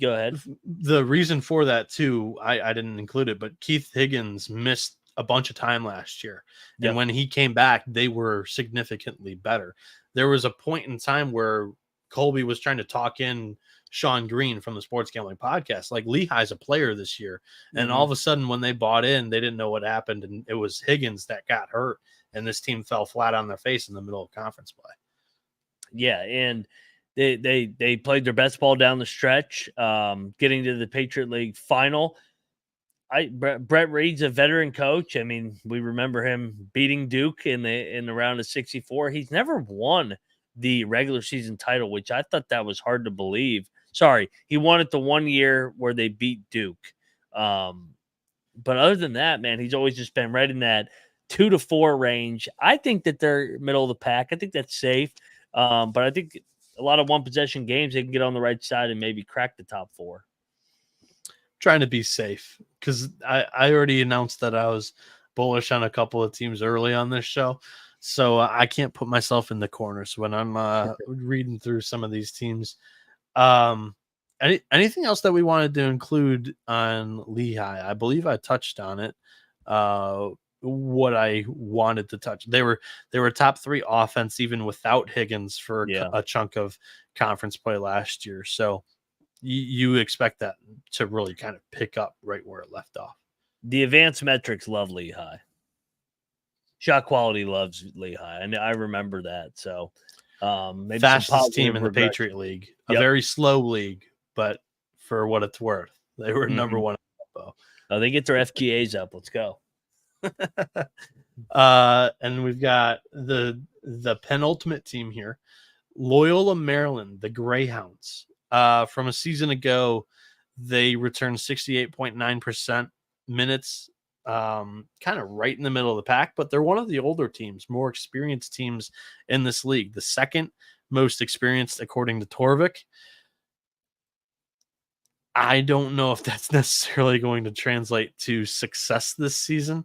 Go ahead.
The reason for that too, I didn't include it, but Keith Higgins missed a bunch of time last year, and when he came back, they were significantly better. There was a point in time where Colby was trying to talk in Sean Green from the Sports Gambling Podcast. Like, Lehigh's a player this year. And all of a sudden, when they bought in, they didn't know what happened. And it was Higgins that got hurt. And this team fell flat on their face in the middle of conference play.
Yeah. And they played their best ball down the stretch, getting to the Patriot League final. Brett Reed's a veteran coach. I mean, we remember him beating Duke in the round of 64. He's never won the regular season title, which I thought that was hard to believe. Sorry, he won it the 1 year where they beat Duke. But other than that, man, he's always just been right in that 2 to 4 range. I think that they're middle of the pack. I think that's safe. But I think a lot of 1 possession games, they can get on the right side and maybe crack the top 4.
Trying to be safe, because I already announced that I was bullish on a couple of teams early on this show. So I can't put myself in the corners when I'm reading through some of these teams. Anything else that we wanted to include on Lehigh? I believe I touched on it. What I wanted to touch, they were top 3 offense even without Higgins for a chunk of conference play last year. So you expect that to really kind of pick up right where it left off.
The advanced metrics love Lehigh. Shot quality loves Lehigh, and I remember that. So, maybe
fastest team in the Patriot League, a very slow league, but for what it's worth, they were number 1.
Oh, they get their FGAs up. Let's go.
And we've got the penultimate team here, Loyola Maryland, the Greyhounds. From a season ago, they returned 68.9% minutes. Kind of right in the middle of the pack, but they're one of the older teams, more experienced teams in this league. The second most experienced, according to Torvik. I don't know if that's necessarily going to translate to success this season.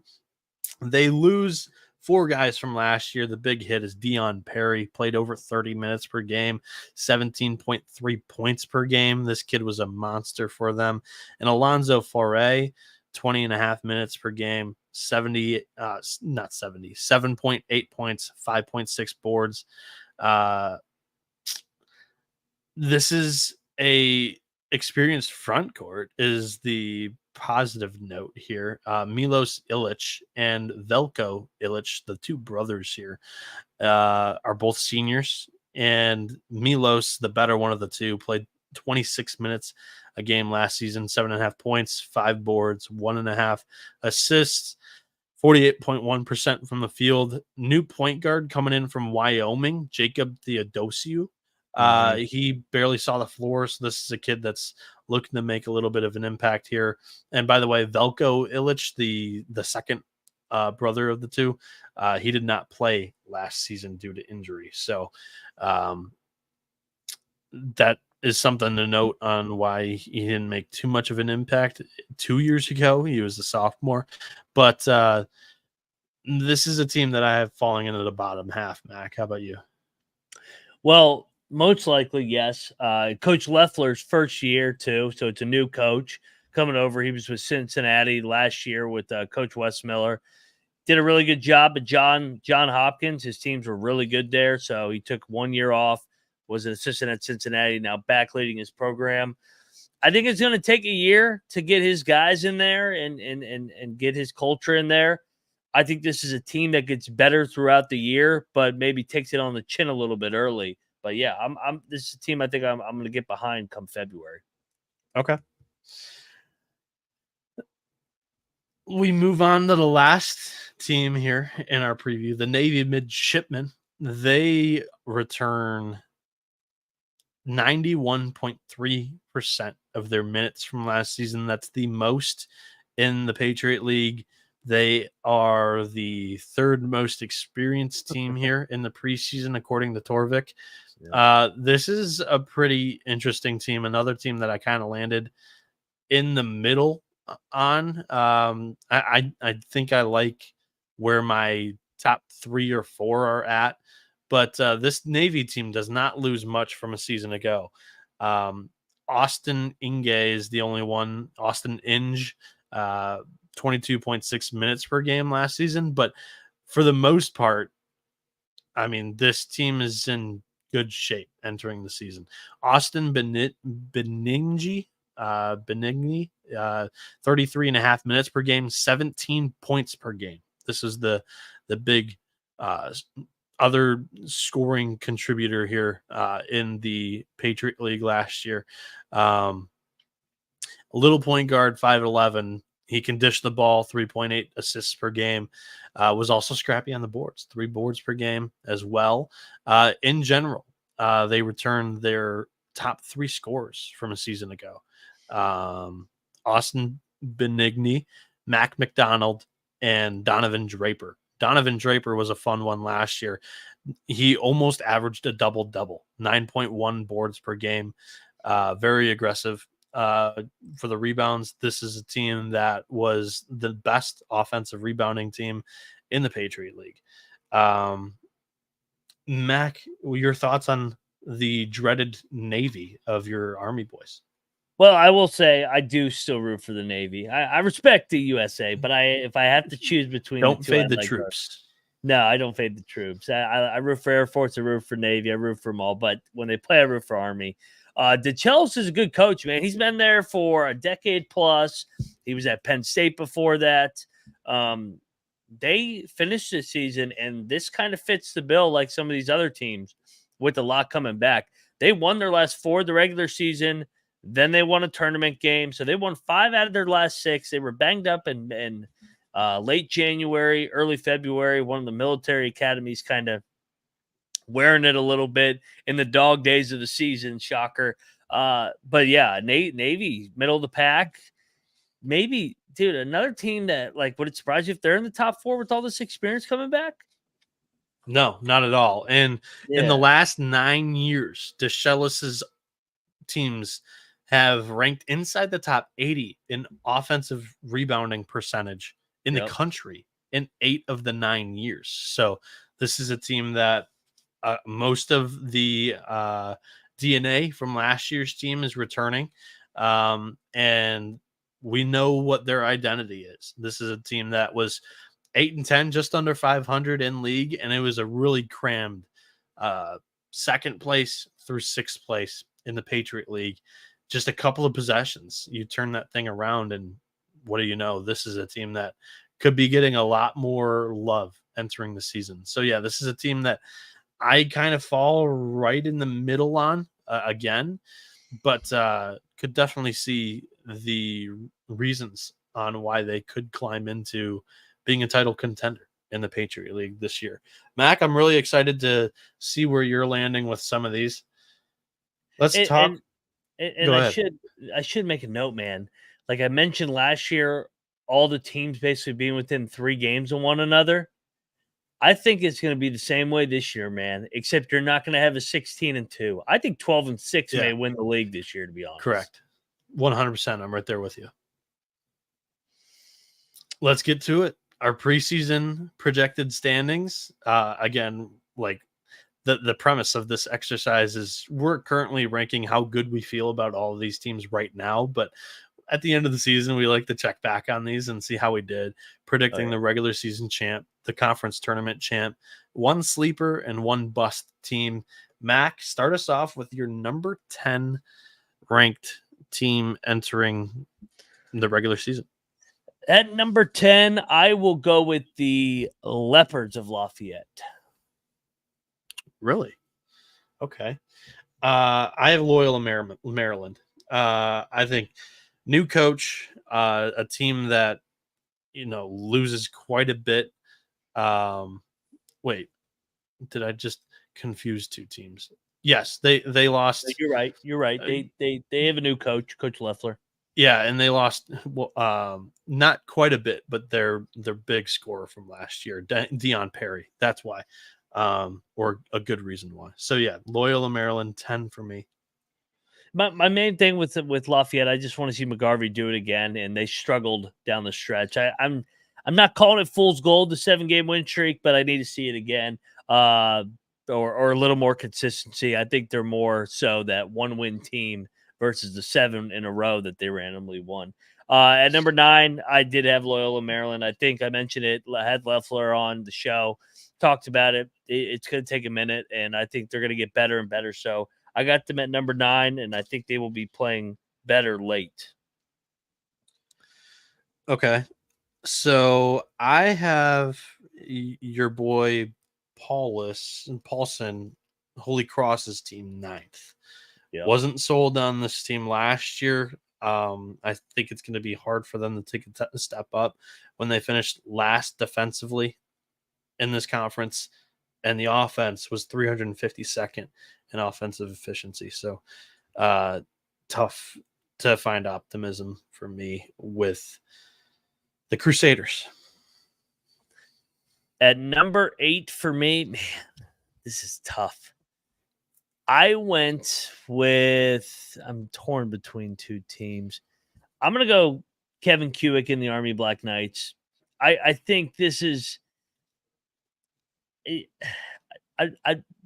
They lose 4 guys from last year. The big hit is Dion Perry, played over 30 minutes per game, 17.3 points per game. This kid was a monster for them. And Alonzo Foray, 20 and a half minutes per game, 7.8 points, 5.6 boards. This is a experienced front court is the positive note here. Milos Ilic and Velko Ilic, the 2 brothers here, are both seniors. And Milos, the better one of the 2, played 26 minutes a game last season, 7.5 points, 5 boards, 1.5 assists, 48.1% from the field. New point guard coming in from Wyoming, Jacob Theodosiou. He barely saw the floor, so this is a kid that's looking to make a little bit of an impact here. And by the way, Velko Ilic, the second brother of the 2, he did not play last season due to injury. So that is something to note on why he didn't make too much of an impact 2 years ago. He was a sophomore, but this is a team that I have falling into the bottom half. Mac, how about you?
Well, most likely, yes. Coach Leffler's first year, too, so it's a new coach coming over. He was with Cincinnati last year with Coach Wes Miller. Did a really good job at John Hopkins. His teams were really good there, so he took 1 year off, was an assistant at Cincinnati, now back leading his program. I think it's going to take a year to get his guys in there and get his culture in there. I think this is a team that gets better throughout the year, but maybe takes it on the chin a little bit early. But yeah, this is a team I think I'm going to get behind come February.
Okay. We move on to the last team here in our preview, the Navy Midshipmen. They return 91.3% of their minutes from last season. That's the most in the Patriot League. They are the 3rd most experienced team here in the preseason, according to Torvik. This is a pretty interesting team. Another team that I kind of landed in the middle on. I think I like where my top 3 or 4 are at, but this Navy team does not lose much from a season ago. Austin Inge is the only one. Austin Inge, 22.6 minutes per game last season, but for the most part, I mean, this team is in good shape entering the season. Austin Benigni, 33 and a half minutes per game, 17 points per game. This is the big other scoring contributor here in the Patriot League last year. A little point guard, 5'11". He can dish the ball, 3.8 assists per game. Was also scrappy on the boards, 3 boards per game as well. In general, they returned their top 3 scorers from a season ago. Austin Benigni, Mac McDonald, and Donovan Draper. Donovan Draper was a fun one last year. He almost averaged a double-double, 9.1 boards per game. Very aggressive. For the rebounds, this is a team that was the best offensive rebounding team in the Patriot League. Mac, your thoughts on the dreaded Navy of your Army boys?
Well, I will say I do still root for the Navy. I respect the USA, but if I have to choose between
don't
the two,
fade the troops.
No, I don't fade the troops. I root for Air Force, I root for Navy, I root for them all. But when they play, I root for Army. DeChellis is a good coach, man. He's been there for a decade plus. He was at Penn State before that. They finished the season, and this kind of fits the bill like some of these other teams with a lot coming back. They won their last 4 of the regular season. Then they won a tournament game. So they won 5 out of their last 6. They were banged up in late January, early February. One of the military academies kind of wearing it a little bit in the dog days of the season. Shocker. But yeah, Navy, middle of the pack. Maybe, dude, another team that, like, would it surprise you if they're in the top 4 with all this experience coming back?
No, not at all. And in the last 9 years, DeChellis's teams have ranked inside the top 80 in offensive rebounding percentage in the country in 8 of the 9 years. So this is a team that most of the DNA from last year's team is returning. And we know what their identity is. This is a team that was 8-10, just under 500 in league, and it was a really crammed second place through 6th place in the Patriot League. Just a couple of possessions, you turn that thing around, and what do you know? This is a team that could be getting a lot more love entering the season. So yeah, this is a team that I kind of fall right in the middle on again, but could definitely see the reasons on why they could climb into being a title contender in the Patriot League this year. Mac, I'm really excited to see where you're landing with some of these. Let's talk.
And I should make a note, man. Like I mentioned last year, all the teams basically being within 3 games of one another. I think it's going to be the same way this year, man, except you're not going to have a 16-2. I think 12-6 may win the league this year, to be honest.
Correct. 100%. I'm right there with you. Let's get to it. Our preseason projected standings. Again, like the premise of this exercise is we're currently ranking how good we feel about all of these teams right now, but at the end of the season, we like to check back on these and see how we did, predicting the regular season champ, the conference tournament champ, 1 sleeper and 1 bust team. Mac, start us off with your number 10 ranked team entering the regular season.
At number 10, I will go with the Leopards of Lafayette.
Really? Okay. I have Loyola Maryland. I think new coach, a team that, loses quite a bit. Wait, did I just confuse 2 teams? Yes, they lost.
You're right. They have a new coach, Coach Leffler.
Yeah, and they lost not quite a bit, but their big scorer from last year, Dion Perry. That's why, or a good reason why. So yeah, Loyola Maryland 10 for me.
My main thing with Lafayette, I just want to see McGarvey do it again, and they struggled down the stretch. I'm not calling it fool's gold, the 7-game win streak, but I need to see it again, or a little more consistency. I think they're more so that 1-win team versus the 7 in a row that they randomly won. At number 9, I did have Loyola Maryland. I think I mentioned it. I had Leffler on the show, talked about it. It's going to take a minute, and I think they're going to get better and better. So I got them at number 9, and I think they will be playing better late.
Okay. So I have your boy Paulson, Holy Cross's team 9th. Yep. Wasn't sold on this team last year. I think it's going to be hard for them to take a step up when they finished last defensively in this conference, and the offense was 352nd in offensive efficiency. So tough to find optimism for me with the Crusaders.
At number 8 for me, man, this is tough. I went with, I'm torn between 2 teams. I'm going to go Kevin Kuick in the Army Black Knights. I think this is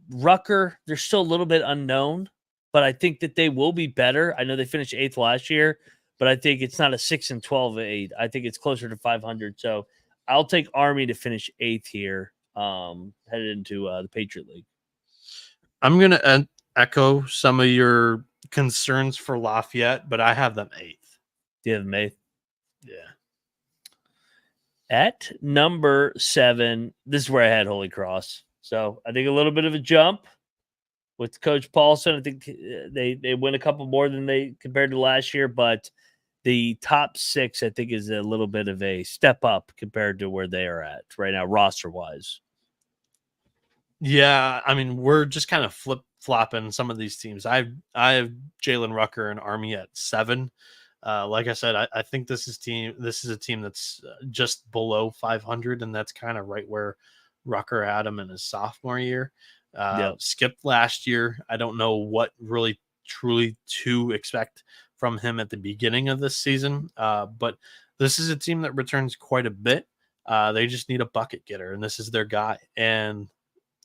Rucker. They're still a little bit unknown, but I think that they will be better. I know they finished 8th last year, but I think it's not a 6-12-8. I think it's closer to 500. So I'll take Army to finish 8th here, headed into the Patriot League.
I'm going to echo some of your concerns for Lafayette, but I have them 8th.
Do you have them 8th?
Yeah.
At number 7, this is where I had Holy Cross. So I think a little bit of a jump with Coach Paulson. I think they win a couple more than they compared to last year, but the top 6, I think, is a little bit of a step up compared to where they are at right now, roster-wise.
Yeah, I mean, we're just kind of flip-flopping some of these teams. I have Jalen Rucker and Army at 7. Like I said, I think this is a team that's just below 500, and that's kind of right where Rucker had him in his sophomore year. Skipped last year. I don't know what really truly to expect from him at the beginning of this season, but this is a team that returns quite a bit. They just need a bucket getter, and this is their guy. And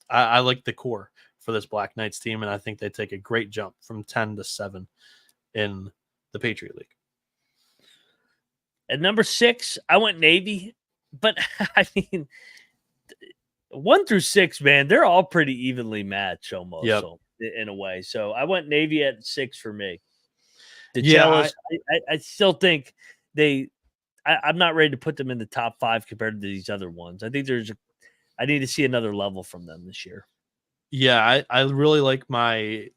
I like the core for this Black Knights team, and I think they take a great jump from 10 to 7 in the Patriot League.
At number 6, I went Navy, but I mean, 1 through 6, man, they're all pretty evenly matched almost.
Yep.
So, in a way. So I went Navy at 6 for me. The
Yeah,
Cellos, I still think I'm not ready to put them in the top 5 compared to these other ones. I think I need to see another level from them this year.
Yeah, I really like my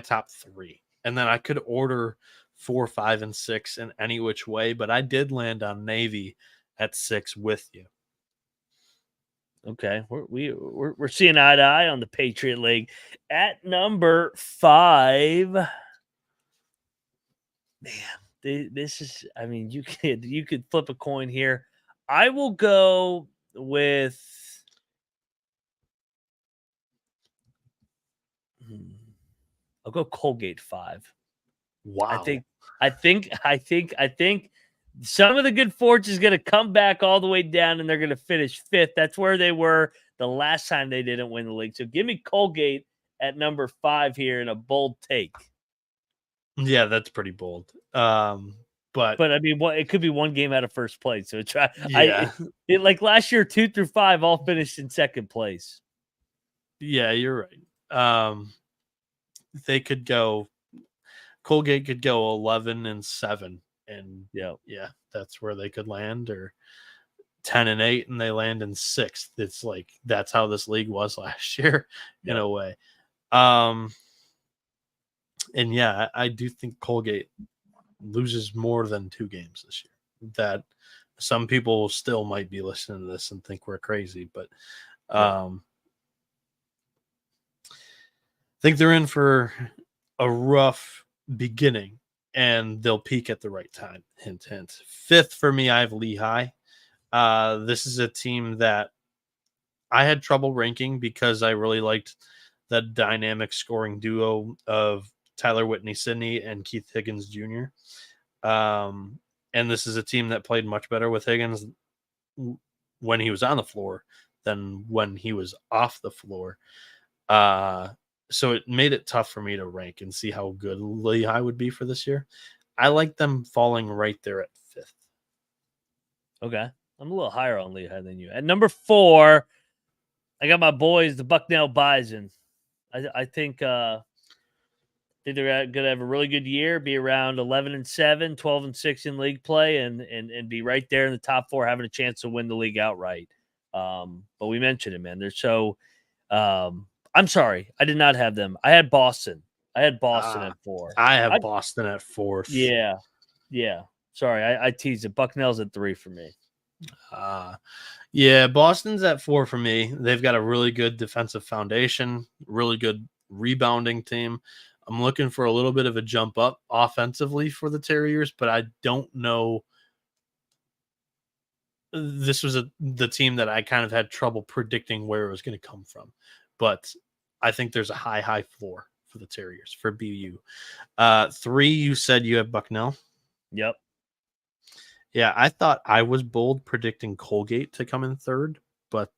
top 3, and then I could order 4, 5, and 6 in any which way, but I did land on Navy at 6 with you.
Okay, we're seeing eye to eye on the Patriot League. At number 5, man, this is. I mean, you could flip a coin here. I will go with. I'll go Colgate 5.
Wow.
I think some of the good fortune is going to come back all the way down, and they're going to finish 5th. That's where they were the last time they didn't win the league. So give me Colgate at number 5 here in a bold take.
Yeah, that's pretty bold. But
I mean, it could be one game out of first place. So
yeah,
like last year, 2 through 5 all finished in second place.
Yeah, you're right. They could go. Colgate could go 11 and 7, and yeah, that's where they could land, or 10 and 8, and they land in 6th. It's like that's how this league was last year, in a way. And yeah, I do think Colgate loses more than 2 games this year. That some people still might be listening to this and think we're crazy, but I think they're in for a rough beginning, and they'll peak at the right time. Hint, hint. 5th for me, I have Lehigh. This is a team that I had trouble ranking because I really liked the dynamic scoring duo of Tyler Whitney-Sydney and Keith Higgins Jr. And this is a team that played much better with Higgins when he was on the floor than when he was off the floor. So it made it tough for me to rank and see how good Lehigh would be for this year. I like them falling right there at 5th.
Okay. I'm a little higher on Lehigh than you. At number 4, I got my boys, the Bucknell Bison. I think they're going to have a really good year, be around 11 and 7, 12 and 6 in league play, and be right there in the top 4, having a chance to win the league outright. But we mentioned it, man. They're so I'm sorry. I did not have them. I had Boston. At 4.
I have Boston at 4th.
Yeah. Sorry, I teased it. Bucknell's at 3 for me.
Yeah, Boston's at 4 for me. They've got a really good defensive foundation, really good rebounding team. I'm looking for a little bit of a jump up offensively for the Terriers, but I don't know. This was the team that I kind of had trouble predicting where it was going to come from. But I think there's a high floor for the Terriers, for BU. 3, you said you have Bucknell?
Yep.
Yeah, I thought I was bold predicting Colgate to come in 3rd, but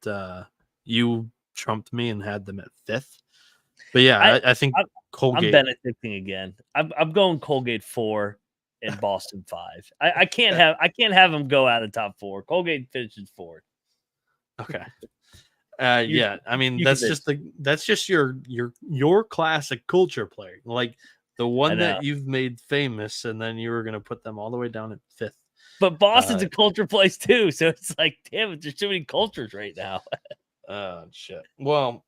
you trumped me and had them at 5th. But yeah, I think Colgate.
I'm Benedicting again. I'm going Colgate 4 and Boston 5. I can't have them go out of the top 4. Colgate finishes 4th.
Okay. Yeah, I mean that's just your classic culture player, like the one that you've made famous, and then you were going to put them all the way down at 5th.
But Boston's a culture place too, so it's like, damn it, there's too many cultures right now.
Shit. Well,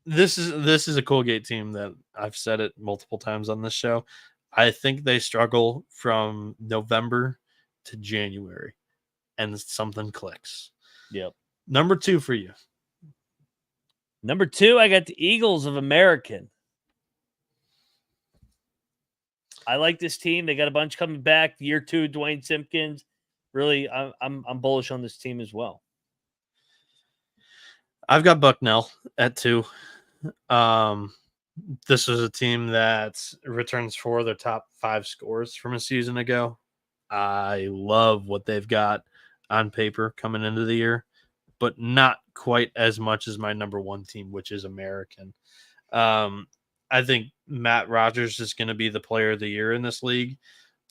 this is a Colgate team that I've said it multiple times on this show. I think they struggle from November to January, and something clicks.
Yep.
Number 2 for you.
Number 2, I got the Eagles of American. I like this team. They got a bunch coming back. Year 2, Dwayne Simpkins. Really, I'm bullish on this team as well.
I've got Bucknell at 2. This is a team that returns 4 of their top 5 scores from a season ago. I love what they've got. on paper coming into the year, but not quite as much as my number one team, which is American. I think Matt Rogers is going to be the player of the year in this league,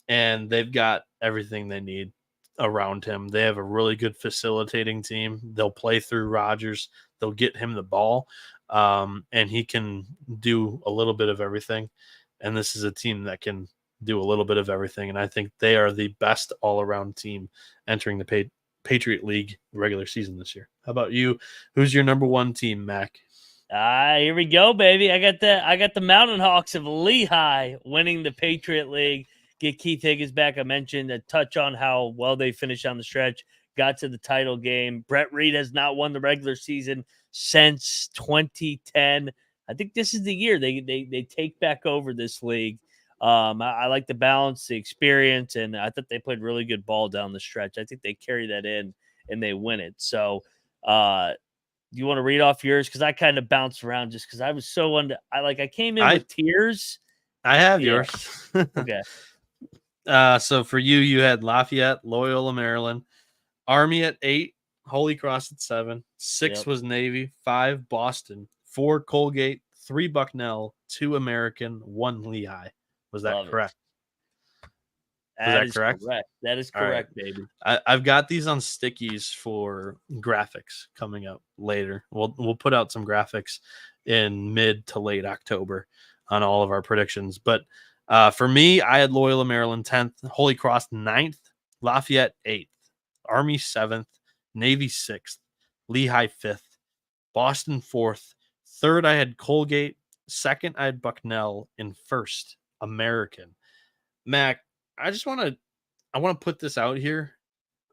and they've got everything they need around him. They have a really good facilitating team. They'll play through Rogers. They'll get him the ball, and he can do a little bit of everything. And this is a team that can do a little bit of everything. And I think they are the best all-around team entering the Patriot League regular season this year. How about you? Who's your number one team, Mac?
Here we go, baby. I got the Mountain Hawks of Lehigh winning the Patriot League. Get Keith Higgins back. I mentioned a touch on how well they finished on the stretch, got to the title game. Brett Reed has not won the regular season since 2010. I think this is the year they take back over this league. I like the balance, the experience, and I thought they played really good ball down the stretch. I think they carry that in and they win it. So, do you want to read off yours? Because I kind of bounced around just because I was so I came in with tears.
I have yours.
Okay.
So for you had Lafayette, Loyola Maryland, Army at 8, Holy Cross at 7, 6 was Navy, 5 Boston, 4 Colgate, 3 Bucknell, 2 American, 1 Lehigh. Was that correct?
That is correct? That is correct, right, baby.
I've got these on stickies for graphics coming up later. We'll put out some graphics in mid to late October on all of our predictions. But for me, I had Loyola Maryland 10th, Holy Cross 9th, Lafayette 8th, Army 7th, Navy 6th, Lehigh 5th, Boston 4th. 3rd, I had Colgate. 2nd, I had Bucknell. And 1st, American. Mac, I want to put this out here.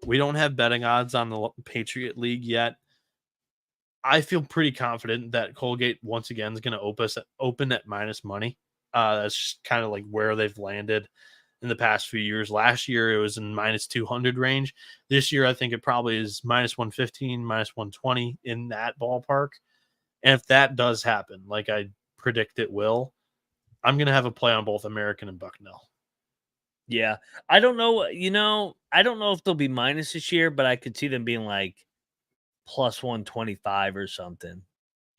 We don't have betting odds on the Patriot League yet. I feel pretty confident that Colgate once again is going to open at minus money. That's just kind of like where they've landed in the past few years. Last year it was in minus 200 range. This year I think it probably is minus 115, minus 120 in that ballpark. And if that does happen, like I predict it will, I'm going to have a play on both American and Bucknell.
Yeah. I don't know. I don't know if they'll be minus this year, but I could see them being like plus 125 or something.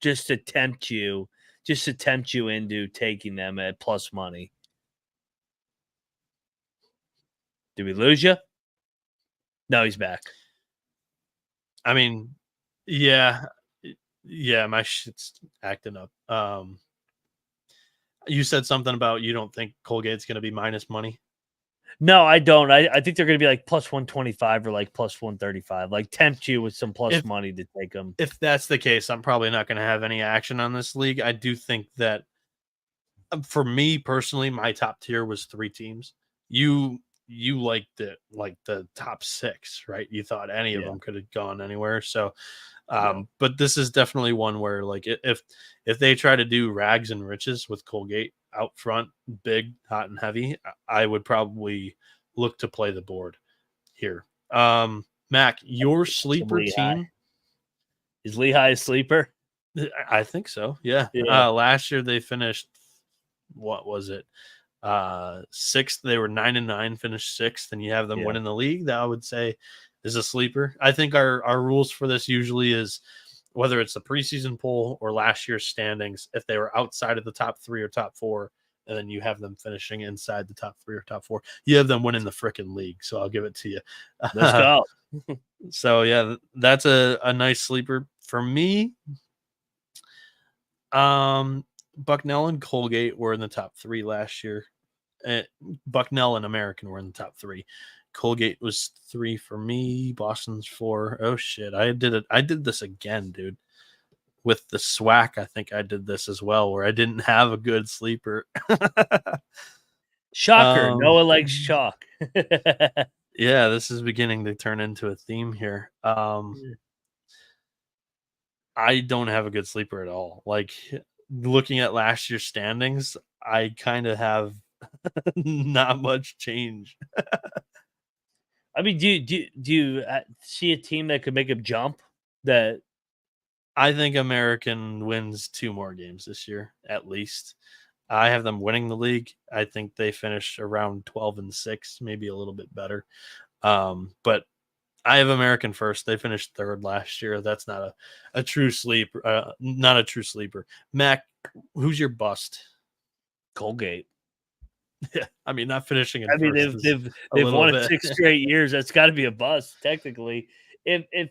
Just to tempt you into taking them at plus money. Did we lose you? No, he's back.
I mean, yeah, my shit's acting up. You said something about you don't think Colgate's going to be minus money.
No, I don't. I think they're going to be like plus 125 or like plus 135. Like tempt you with some plus money to take them.
If that's the case, I'm probably not going to have any action on this league. I do think that for me personally, my top tier was 3 teams. You liked it like the top 6, right? You thought any of them could have gone anywhere. So, but this is definitely one where like if they try to do rags and riches with Colgate out front, big, hot and heavy, I would probably look to play the board here. Mac, your sleeper team
is Lehigh a sleeper?
I think so. Yeah. Last year they finished, what was it? 6th. They were 9-9, finished 6th, and you have them winning the league. That I would say is a sleeper. I think our rules for this usually is whether it's the preseason poll or last year's standings, if they were outside of the top 3 or top 4, and then you have them finishing inside the top 3 or top 4, you have them winning the frickin' league. So I'll give it to you.
Let's go.
So yeah, that's a nice sleeper for me. Bucknell and Colgate were in the top 3 last year. Bucknell and American were in the top 3. Colgate was 3 for me. Boston's 4. Oh shit, I did this again, dude. With the SWAC, I think I did this as well, where I didn't have a good sleeper.
Shocker. Noah likes chalk.
Yeah, this is beginning to turn into a theme here. I don't have a good sleeper at all. Like looking at last year's standings, I kind of have not much change.
I mean, do you see a team that could make a jump? That
I think American wins 2 more games this year, at least. I have them winning the league. I think they finish around 12-6, maybe a little bit better. But I have American First. They finished third last year. That's not a true sleeper. Not a true sleeper. Mac, who's your bust?
Colgate.
Yeah, I mean, not finishing in
I mean,
first.
they've won it 6 straight years. That's got to be a bust, technically. If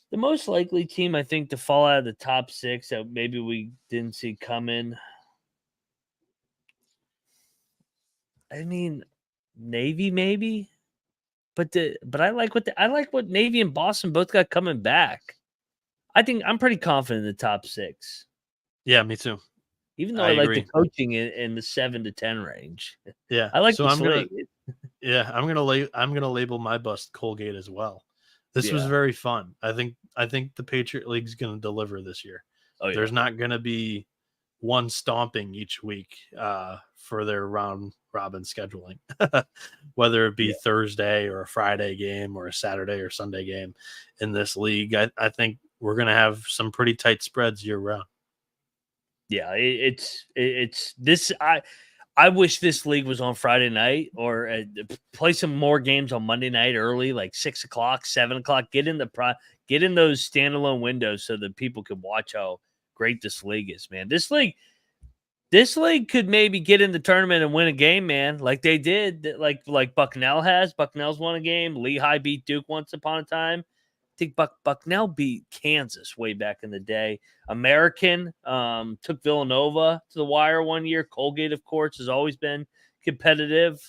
the most likely team, I think, to fall out of the top 6 that maybe we didn't see coming. I mean, Navy maybe, but I like what Navy and Boston both got coming back. I think I'm pretty confident in the top 6.
Yeah, me too.
Even though I like the coaching in the 7 to 10 range.
Yeah,
I like
so
this league.
I'm gonna label my bust Colgate as well. This was very fun. I think the Patriot League's gonna deliver this year.
Oh, yeah.
There's not gonna be one stomping each week for their round robin scheduling, whether it be Thursday or a Friday game or a Saturday or Sunday game in this league. I think we're gonna have some pretty tight spreads year round.
Yeah, it's this. I wish this league was on Friday night or play some more games on Monday night early, like 6 o'clock, 7 o'clock. Get in those standalone windows so that people can watch how great this league is, man. This league could maybe get in the tournament and win a game, man, like they did, like Bucknell has. Bucknell's won a game. Lehigh beat Duke once upon a time. I think Bucknell beat Kansas way back in the day. American took Villanova to the wire one year. Colgate, of course, has always been competitive.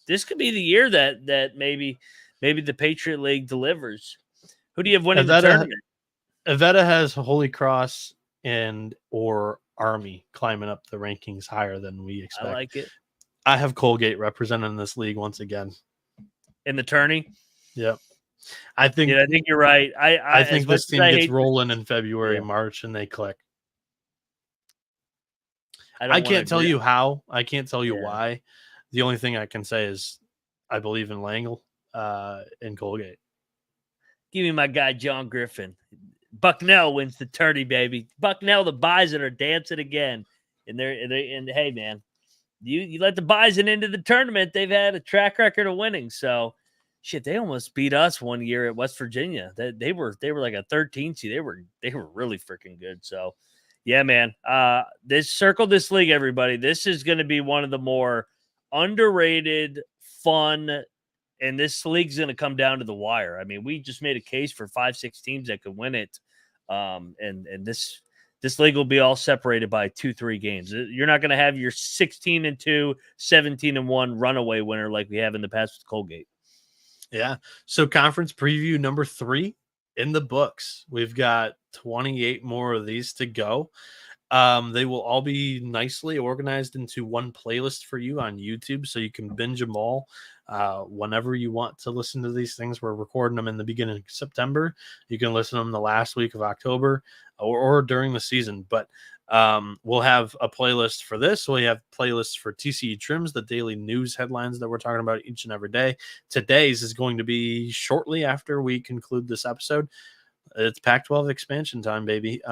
This could be the year that maybe the Patriot League delivers. Who do you have winning the tournament?
Avetta has Holy Cross or Army climbing up the rankings higher than we expect.
I like it.
I have Colgate representing this league once again.
In the tourney?
Yep. I think
you're right.
I think this team gets rolling in February, March, and they click. I can't tell you how. I can't tell you why. The only thing I can say is I believe in Langel and Colgate.
Give me my guy John Griffin. Bucknell wins the tourney, baby. Bucknell, the Bison are dancing again. And hey, man, you let the Bison into the tournament. They've had a track record of winning, so. Shit, they almost beat us one year at West Virginia. They were like a 13 seed. They were really freaking good. So, yeah, man. Circle this league, everybody. This is going to be one of the more underrated, fun, and this league's going to come down to the wire. I mean, we just made a case for 5-6 teams that could win it, and this league will be all separated by 2-3 games. You're not going to have your 16-2, 17-1 runaway winner like we have in the past with Colgate.
Yeah. So conference preview number 3 in the books. We've got 28 more of these to go. They will all be nicely organized into one playlist for you on YouTube, so you can binge them all whenever you want to listen to these things. We're recording them in the beginning of September. You can listen to them the last week of October or during the season. But we'll have a playlist for this. We have playlists for TCE Trims, the daily news headlines that we're talking about each and every day. Today's is going to be shortly after we conclude this episode. It's Pac-12 expansion time, baby.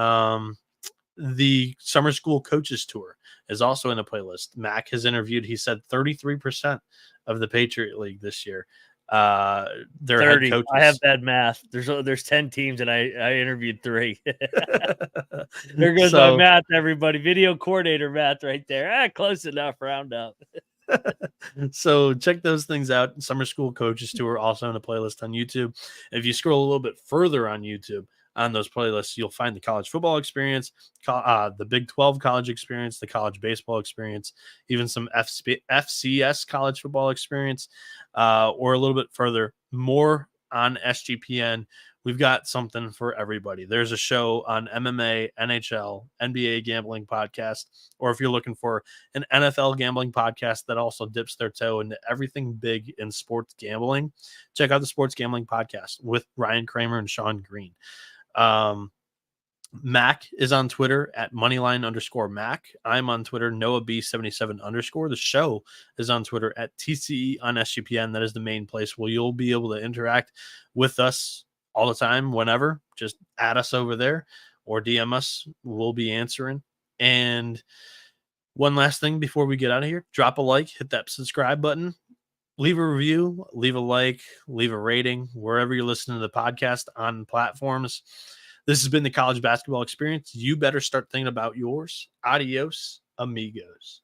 The summer school coaches tour is also in a playlist. Mac has interviewed, he said 33% of the Patriot League this year. Their
30.
head coaches.
I have bad math. There's 10 teams and I interviewed 3. There goes my math, everybody. Video coordinator math right there. Close enough. Round up.
So check those things out. Summer school coaches tour also in a playlist on YouTube. If you scroll a little bit further on YouTube, on those playlists, you'll find the college football experience, the Big 12 college experience, the college baseball experience, even some FCS college football experience, or a little bit further, more on SGPN. We've got something for everybody. There's a show on MMA, NHL, NBA gambling podcast, or if you're looking for an NFL gambling podcast that also dips their toe into everything big in sports gambling, check out the Sports Gambling Podcast with Ryan Kramer and Sean Green. Mac is on Twitter at moneyline_Mac. I'm on Twitter, NoahB77_. The show is on Twitter at TCE on SGPN. That is the main place where you'll be able to interact with us all the time, whenever. Just add us over there or DM us. We'll be answering. And one last thing before we get out of here, drop a like, hit that subscribe button. leave a review, leave a like, leave a rating, wherever you're listening to the podcast on platforms. This has been the College Basketball Experience. You better start thinking about yours. Adios, amigos.